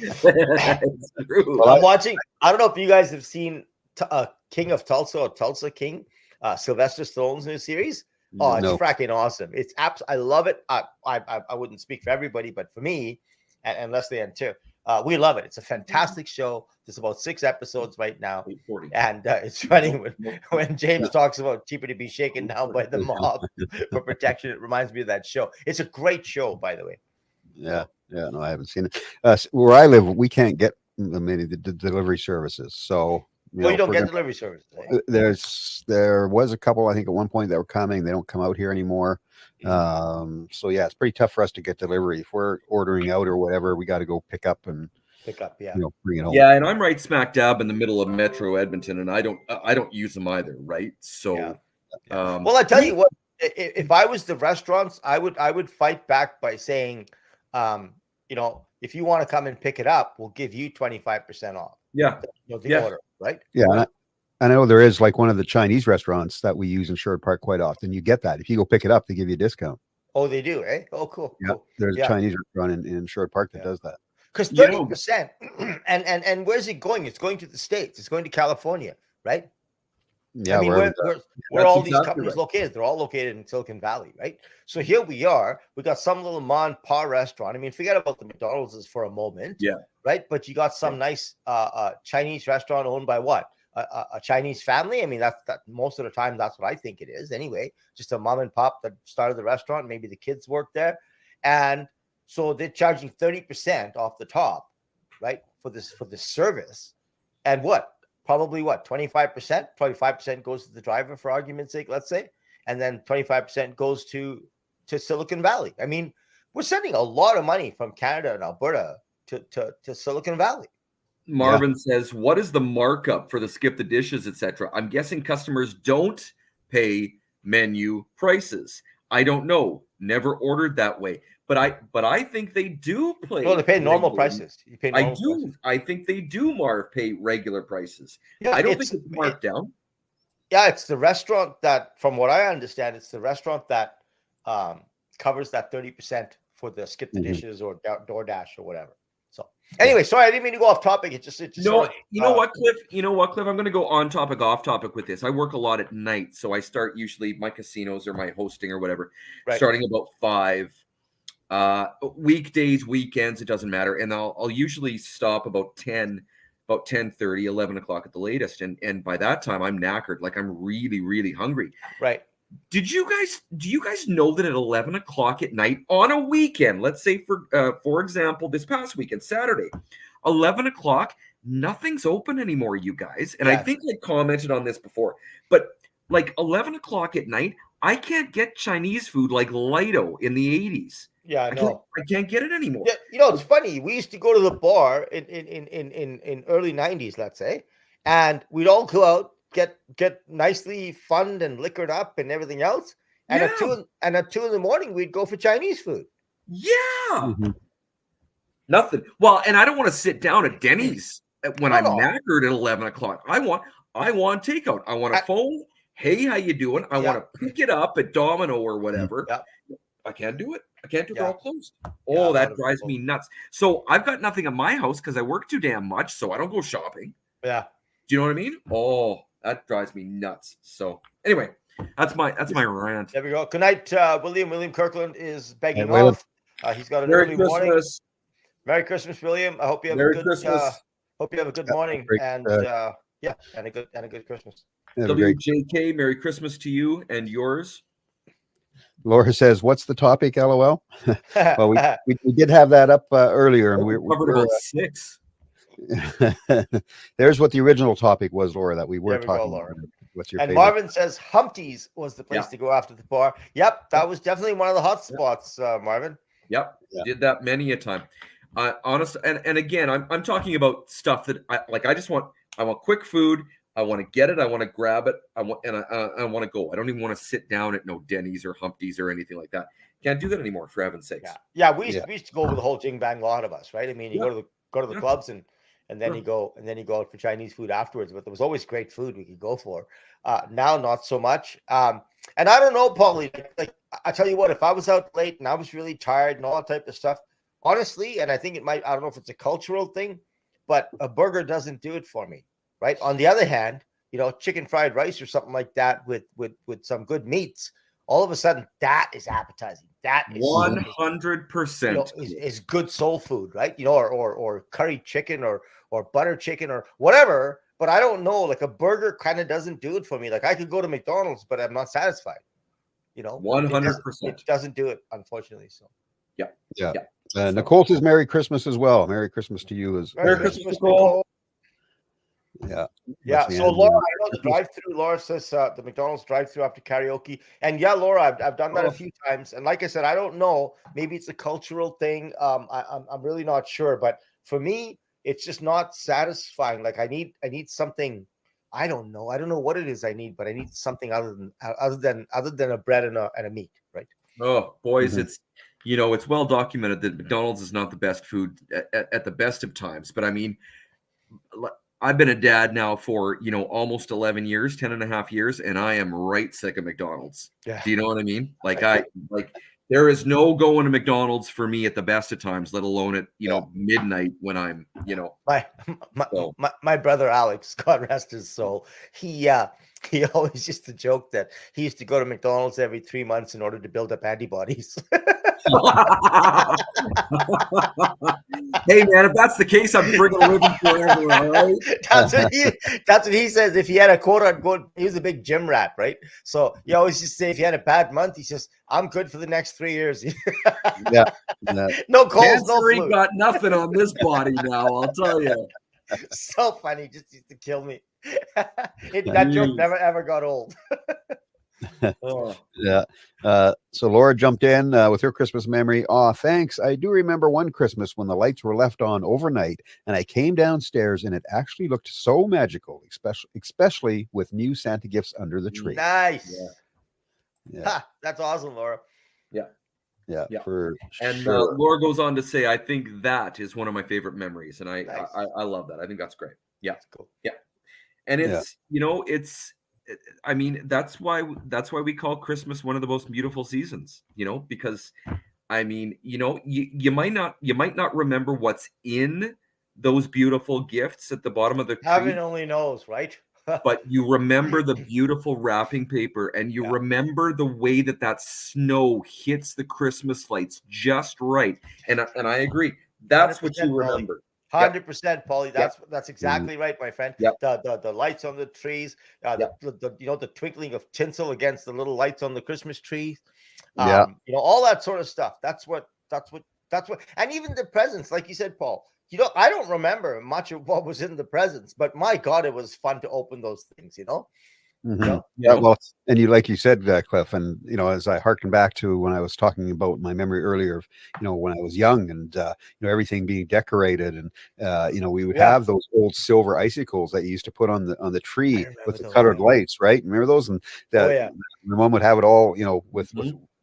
It's true. Well, I'm watching. I don't know if you guys have seen King of Tulsa or Tulsa King, Sylvester Stallone's new series. Oh, it's fracking awesome. It's I love it. I wouldn't speak for everybody, but for me and Leslie Ann too, we love it. It's a fantastic show. There's about 6 episodes right now, and it's funny when James talks about cheaper to be shaken down by the mob for protection. It reminds me of that show. It's a great show, by the way. Yeah, no, I haven't seen it. Where I live, we can't get many of the delivery services, so. You don't get delivery services. Eh? There was a couple, I think, at one point that were coming. They don't come out here anymore. So yeah, it's pretty tough for us to get delivery. If we're ordering out or whatever, we got to go pick up. Yeah, bring it home. Yeah, and I'm right smack dab in the middle of Metro Edmonton, and I don't use them either, right? So, well, I tell you what, if I was the restaurants, I would fight back by saying, if you want to come and pick it up, we'll give you 25% off. Yeah, the order, right? Yeah, I know there is like one of the Chinese restaurants that we use in Sherwood Park quite often. You get that if you go pick it up, they give you a discount. Oh, they do, eh? Oh, cool. Yeah, cool. There's a Chinese restaurant in Sherwood Park that does that. Because 30%, and where's it going? It's going to the States. It's going to California, right? Yeah, I mean, where all these companies located? They're all located in Silicon Valley, right? So here we are. We got some little mom and pa restaurant. I mean, forget about the McDonald's for a moment. Yeah. Right. But you got some nice Chinese restaurant owned by what? A Chinese family. I mean, that most of the time, that's what I think it is. Anyway, just a mom and pop that started the restaurant. Maybe the kids work there, and so they're charging 30% off the top, right, for this service. And probably 25%, probably 5% goes to the driver, for argument's sake, let's say, and then 25% goes to Silicon Valley. I mean, we're sending a lot of money from Canada and Alberta to Silicon Valley. Marvin says, what is the markup for the skip the dishes, etc.? I'm guessing customers don't pay menu prices. I don't know. Never ordered that way. But I think they do pay. No, they pay normal prices. You pay normal prices. I think they do, Marv, pay regular prices. Yeah, I don't think it's marked down. Yeah, it's the restaurant that, from what I understand, it's the restaurant that covers that 30% for the skip the Mhm. dishes or DoorDash or whatever. So anyway, sorry, I didn't mean to go off topic. It just No, sort of, you know what, Cliff? You know what, Cliff? I'm going to go on topic, off topic with this. I work a lot at night, so I start usually my casinos or my hosting or whatever, Right. starting about 5. Weekdays, weekends, it doesn't matter, and I'll usually stop about 10:30, 11 o'clock at the latest, and by that time I'm knackered, like I'm really, really hungry. right. Do you guys know that at 11 o'clock at night on a weekend, let's say for example, this past weekend, Saturday, 11 o'clock, nothing's open anymore, you guys. And I Yes. think I commented on this before, but like 11 o'clock at night, I can't get Chinese food like Lido in the 80s. Yeah, I know. I can't get it anymore. Yeah, you know, it's funny. We used to go to the bar in early 90s, let's say, and we'd all go out, get nicely funned and liquored up and everything else. And at Yeah. 2 in the morning, we'd go for Chinese food. Yeah. Mhm. Nothing. Well, and I don't want to sit down at Denny's when I'm No. knackered at 11 o'clock. I want takeout. I want a phone. Hey, how you doing? I want to pick it up at Domino or whatever. Yeah. I can't do it. I can't do it. They're Yeah. all closed. Oh, that drives 100%. me nuts. So I've got nothing at my house because I work too damn much, so I don't go shopping. Yeah. Do you know what I mean? Oh, that drives me nuts. So anyway, that's my rant. There we go. Good night, William. William Kirkland is begging Hey, William. off. He's got an Merry early morning. Christmas. Merry Christmas, William. I hope you have Merry a good Christmas. hope you have a good Yeah, morning great, and and a good Christmas. Have a great- WJK, Merry Christmas to you and yours. Laura says, "What's the topic?" LOL. Well, we did have that up earlier, and We covered about 6. there's what the original topic was, Laura, that we were There we go, talking Laura. about. What's your And favorite? Marvin says Humpty's was the place Yeah. to go after the bar. Yep, that was definitely one of the hot spots, Marvin. Yep, Yeah. did that many a time. Honest, and again, I'm talking about stuff that I want quick food. I want to get it. I want to grab it. I want to go. I don't even want to sit down at no Denny's or Humpty's or anything like that. Can't do that anymore, for heaven's sakes. Yeah. We used to go with the whole jing bang, a lot of us, right? I mean, you Yeah. go to the Yeah. clubs and then Sure. you go out for Chinese food afterwards. But there was always great food we could go for. Now, not so much. And I don't know, Paulie. Like I tell you what, if I was out late and I was really tired and all that type of stuff, honestly, and I think it might. I don't know if it's a cultural thing, but a burger doesn't do it for me, right? On the other hand, you know, chicken fried rice or something like that with some good meats, all of a sudden that is appetizing. That is 100%. is good soul food, right? You know, or curry chicken or butter chicken or whatever. But I don't know, like a burger kind of doesn't do it for me. Like I could go to McDonald's, but I'm not satisfied. You know, 100%. It doesn't do it, unfortunately. So Yeah. Nicole says Merry Christmas as well. Merry Christmas to you as Merry well. Christmas, Nicole. Nicole. Yeah. Yeah. That's the So end. Laura, I know the drive-through. Laura says the McDonald's drive-through after karaoke, and yeah, Laura, I've done that a few times, and like I said, I don't know. Maybe it's a cultural thing. I'm really not sure, but for me, it's just not satisfying. Like I need something. I don't know what it is I need, but I need something other than a bread and a meat, right? Oh, boys, Mhm. it's well documented that McDonald's is not the best food at the best of times. But I mean, I've been a dad now for, almost 11 years, 10 and a half years, and I am right sick of McDonald's. Yeah. Do you know what I mean? There is no going to McDonald's for me at the best of times, let alone at, midnight when I'm, My brother Alex, God rest his soul, he always used to joke that he used to go to McDonald's every 3 months in order to build up antibodies. Hey man, if that's the case, I'm friggin' living forever, all right? That's what he says. If he had a quote unquote, he was a big gym rat, right? So he always used to say if he had a bad month, he says, I'm good for the next 3 years. Yeah. No colds, Cancer no ain't flu. got nothing on this body now, I'll tell you. So funny, just used to kill me. That joke never ever got old. Oh. Yeah. So Laura jumped in with her Christmas memory. Oh, thanks. I do remember one Christmas when the lights were left on overnight and I came downstairs and it actually looked so magical, especially with new Santa gifts under the tree. Nice. Yeah. Ha, that's awesome, Laura. Yeah. For And sure. Laura goes on to say, I think that is one of my favorite memories. And I Nice. I love that. I think that's great. Yeah. That's cool. Yeah. And I mean, that's why we call Christmas one of the most beautiful seasons, because I mean, you might not remember what's in those beautiful gifts at the bottom of the tree. Heaven only knows, right? But you remember the beautiful wrapping paper, and you remember the way that snow hits the Christmas lights just right. And I agree. That's what you remember. 100%, Paulie. That's exactly right, my friend. Yep. The lights on the trees, the twinkling of tinsel against the little lights on the Christmas trees. All that sort of stuff. That's what, and even the presents, like you said, Paul. I don't remember much of what was in the presents, but my God, it was fun to open those things. Mm-hmm. Well, and like you said, Cliff, and as I harken back to when I was talking about my memory earlier of when I was young, and everything being decorated, and we would have those old silver icicles that you used to put on the tree with the colored lights, right? Remember those? And my mom would have it all, with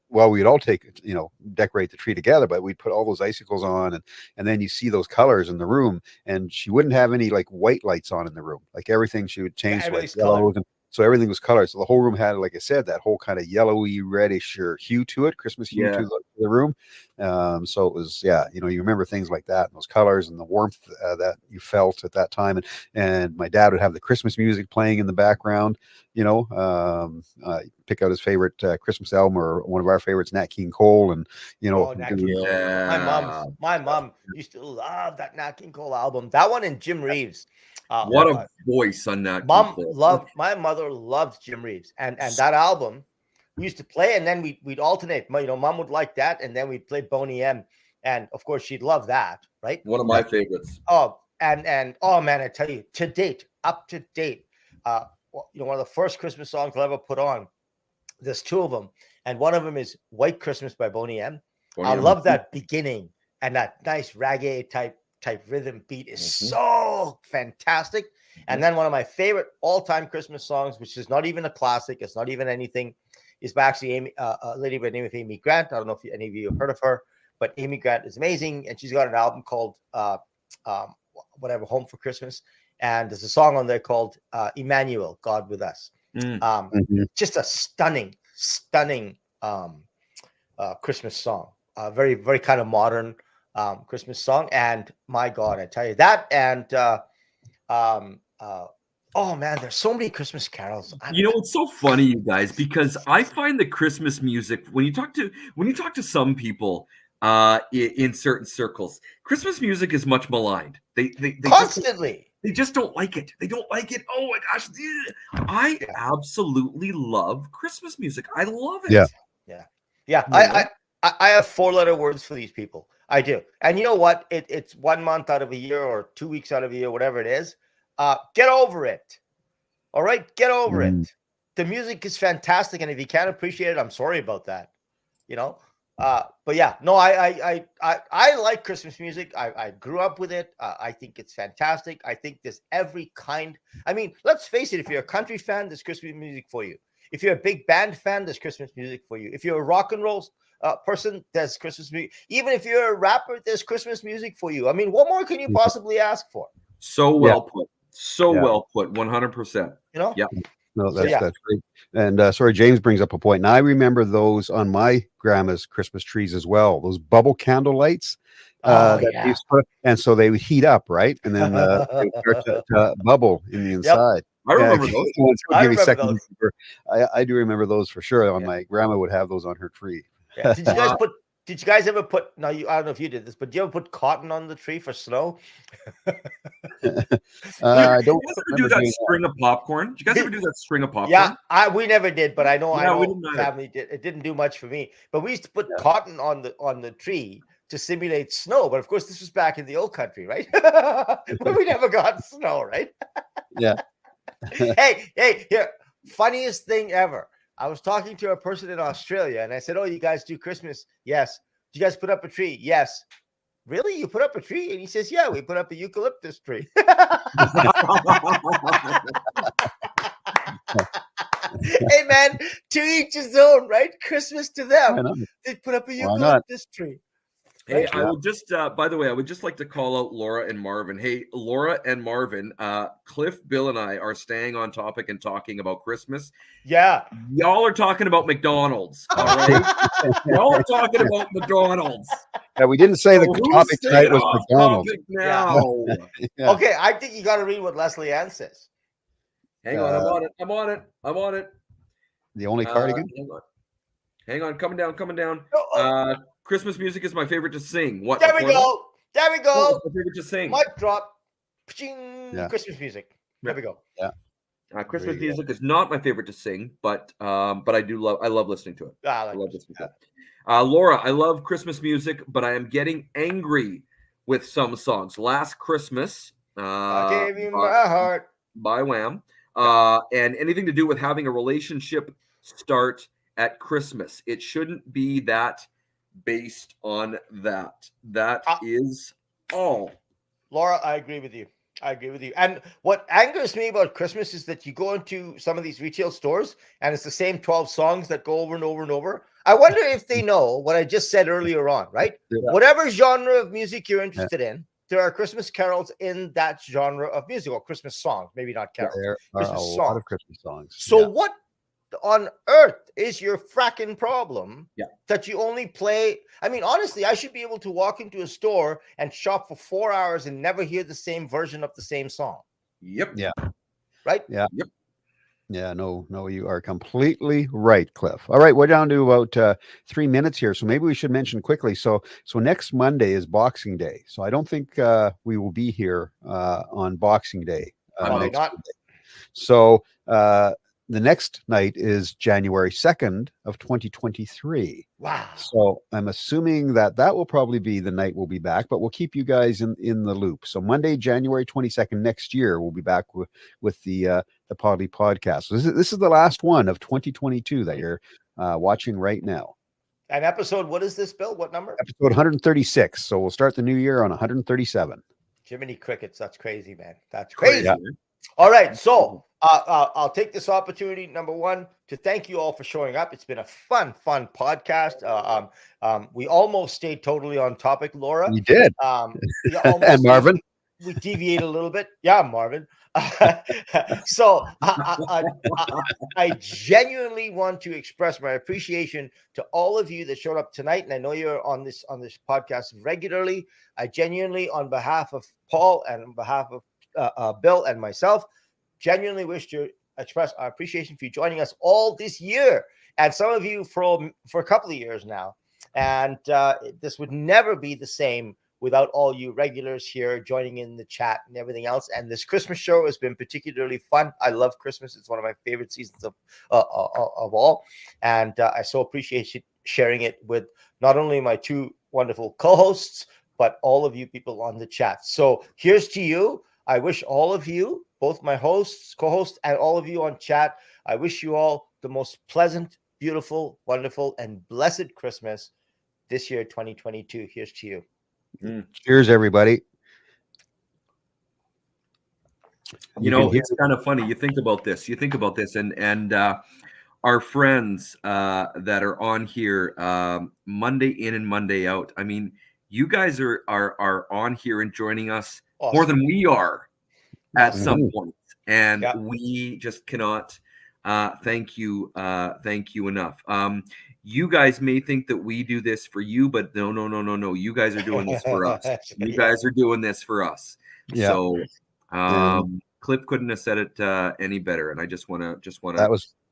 well, we'd all decorate the tree together, but we'd put all those icicles on, and then you see those colors in the room, and she wouldn't have any like white lights on in the room. Like everything she would change to like yellows, and so everything was colored. So the whole room had, like I said, that whole kind of yellowy, reddish hue to it, Christmas hue to the room. So it was, you remember things like that, and those colors and the warmth that you felt at that time. And my dad would have the Christmas music playing in the background. Pick out his favorite Christmas album, or one of our favorites, Nat King Cole, and Nat King Cole. My mom used to love that Nat King Cole album. That one and Jim Reeves. What a voice on Nat King Cole. My mother loved Jim Reeves, and that album we used to play, and then we'd alternate. Mom would like that, and then we'd play Boney M, and of course she'd love that, right? One of my favorites. Oh, and oh man, I tell you, up to date, one of the first Christmas songs I'll ever put on. There's two of them, and one of them is White Christmas by Boney M. I love that beginning, and that nice reggae type rhythm beat is so fantastic. And then one of my favorite all-time Christmas songs, which is not even a classic, it's not even anything, is by actually a lady by the name of Amy Grant. I don't know if any of you have heard of her, but Amy Grant is amazing, and she's got an album called Home for Christmas, and there's a song on there called Emmanuel, God with Us. Just a stunning Christmas song, very, very kind of modern Christmas song. And my God, I tell you that. And oh man, there's so many Christmas carols. It's so funny, you guys, because I find the Christmas music, when you talk to some people in certain circles, Christmas music is much maligned. They constantly. They just don't like it. They don't like it. Oh my gosh. I absolutely love Christmas music. I love it. Yeah. I have 4-letter words for these people. I do. And you know what? It's 1 month out of a year, or 2 weeks out of a year, whatever it is. Get over it. All right? Get over it. The music is fantastic. And if you can't appreciate it, I'm sorry about that. But yeah, no, I like Christmas music. I grew up with it. I think it's fantastic. I think there's every kind. I mean, let's face it. If you're a country fan, there's Christmas music for you. If you're a big band fan, there's Christmas music for you. If you're a rock and roll person, there's Christmas music. Even if you're a rapper, there's Christmas music for you. I mean, what more can you possibly ask for? So well put. Well put. 100%. Yeah. No, that's great. And sorry, James brings up a point. And I remember those on my grandma's Christmas trees as well. Those bubble candle lights. And so they would heat up, right? And then they would start to bubble in the inside. I remember those. I do remember those for sure. On my grandma would have those on her tree. Yeah. Did you guys ever put? No, I don't know if you did this, but do you ever put cotton on the tree for snow? I don't. Did you guys ever do that string of popcorn? Did you guys ever do that string of popcorn? Yeah, we never did, but I know family did. It didn't do much for me, but we used to put cotton on the tree to simulate snow. But of course, this was back in the old country, right? But we never got snow, right? Yeah. Hey, here, funniest thing ever. I was talking to a person in Australia, and I said, "Oh, you guys do Christmas?" Yes. Do you guys put up a tree? Yes. Really? You put up a tree? And he says, "Yeah, we put up a eucalyptus tree." Hey, man, to each his own, right? Christmas to them. They put up a eucalyptus tree. Hey, I would just, by the way, I would just like to call out Laura and Marvin. Hey, Laura and Marvin, Cliff, Bill, and I are staying on topic and talking about Christmas. Yeah. Y'all are talking about McDonald's, all right? Y'all are talking about McDonald's. Yeah, we didn't say the who's topic tonight staying was off McDonald's. topic now? Yeah. Okay, I think you got to read what Leslie Ann says. Hang on, I'm on it. The only cardigan? Hang on, coming down. Oh. Christmas music is my favorite to sing. What? There we go. What is my favorite to sing? Mic drop. Yeah. Christmas music. There we go. Yeah. Christmas music is not my favorite to sing, but I love listening to it. I love listening to it. Laura, I love Christmas music, but I am getting angry with some songs. Last Christmas, I gave you my heart by Wham, and anything to do with having a relationship start at Christmas. It shouldn't be that based on that. That is all. Laura, I agree with you. And what angers me about Christmas is that you go into some of these retail stores and it's the same 12 songs that go over and over and over. I wonder if they know what I just said earlier on, right? Yeah. Whatever genre of music you're interested in, there are Christmas carols in that genre of music, or Christmas songs, maybe not carols. There are a lot of Christmas songs. So what on earth is your fracking problem that you only play? I mean, honestly, I should be able to walk into a store and shop for 4 hours and never hear the same version of the same song. Yep. Yeah. Right? Yeah. Yep. Yeah, no, you are completely right, Cliff. All right, we're down to about 3 minutes here, so maybe we should mention quickly. So next Monday is Boxing Day, so I don't think we will be here on Boxing Day. Monday, not. Monday. So the next night is January 2nd of 2023. Wow. So I'm assuming that will probably be the night we'll be back, but we'll keep you guys in the loop. So Monday, January 22nd next year, we'll be back with the Podlie podcast. So this is the last one of 2022 that you're watching right now. An episode, what is this, Bill? What number? Episode 136. So we'll start the new year on 137. Jiminy Crickets. That's crazy, man. That's crazy. Yeah. All right. So I'll take this opportunity, number one, to thank you all for showing up. It's been a fun podcast. We almost stayed totally on topic, Laura. We did. And Marvin. We deviate a little bit. Yeah, Marvin. So I genuinely want to express my appreciation to all of you that showed up tonight. And I know you're on this podcast regularly. I genuinely, on behalf of Paul and on behalf of Bill and myself, genuinely wish to express our appreciation for you joining us all this year, and some of you for a couple of years now. And this would never be the same without all you regulars here joining in the chat and everything else. And this Christmas show has been particularly fun. I love Christmas. It's one of my favorite seasons of all. And I so appreciate sharing it with not only my two wonderful co-hosts, but all of you people on the chat. So here's to you. I wish all of you, both my hosts, co-hosts, and all of you on chat, I wish you all the most pleasant, beautiful, wonderful, and blessed Christmas this year, 2022. Here's to you. Cheers, everybody. You know, it's kind of funny. You think about this, and our friends that are on here Monday in and Monday out. I mean, you guys are on here and joining us more than we are at some point, and we just cannot thank you enough. You guys may think that we do this for you, but no. You guys are doing this for us. You guys are doing this for us. Yeah. So Cliff couldn't have said it any better, and I just want to.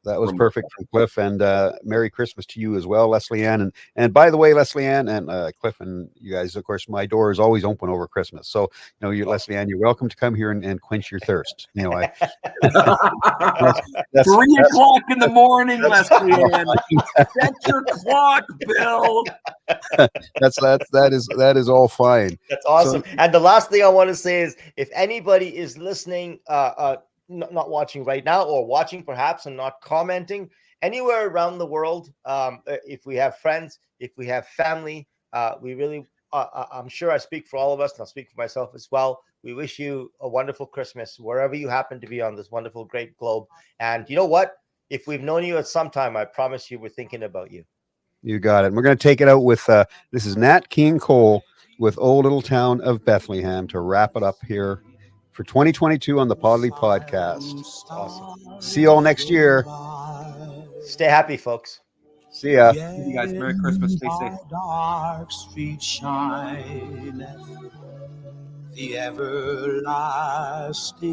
That was perfect from Cliff, and Merry Christmas to you as well, Leslie Ann. And by the way, Leslie Ann and Cliff and you guys, of course, my door is always open over Christmas. So, Leslie Ann, you're welcome to come here and quench your thirst. 3 o'clock in the morning, Leslie Ann. Set your clock, Bill. That is all fine. That's awesome. So, and the last thing I want to say is, if anybody is listening, not watching right now, or watching perhaps and not commenting anywhere around the world, if we have friends, if we have family, we really I'm sure I speak for all of us, and I'll speak for myself as well. We wish you a wonderful Christmas wherever you happen to be on this wonderful great globe. And you know what, if we've known you at some time, I promise you we're thinking about you. You got it. And we're going to take it out with this is Nat King Cole with Old Little Town of Bethlehem to wrap it up here for 2022 on the Podlie Podcast. Awesome. See you all next year. Stay happy, folks. See ya. You guys, Merry Christmas. Stay safe. Dark street shine, the everlasting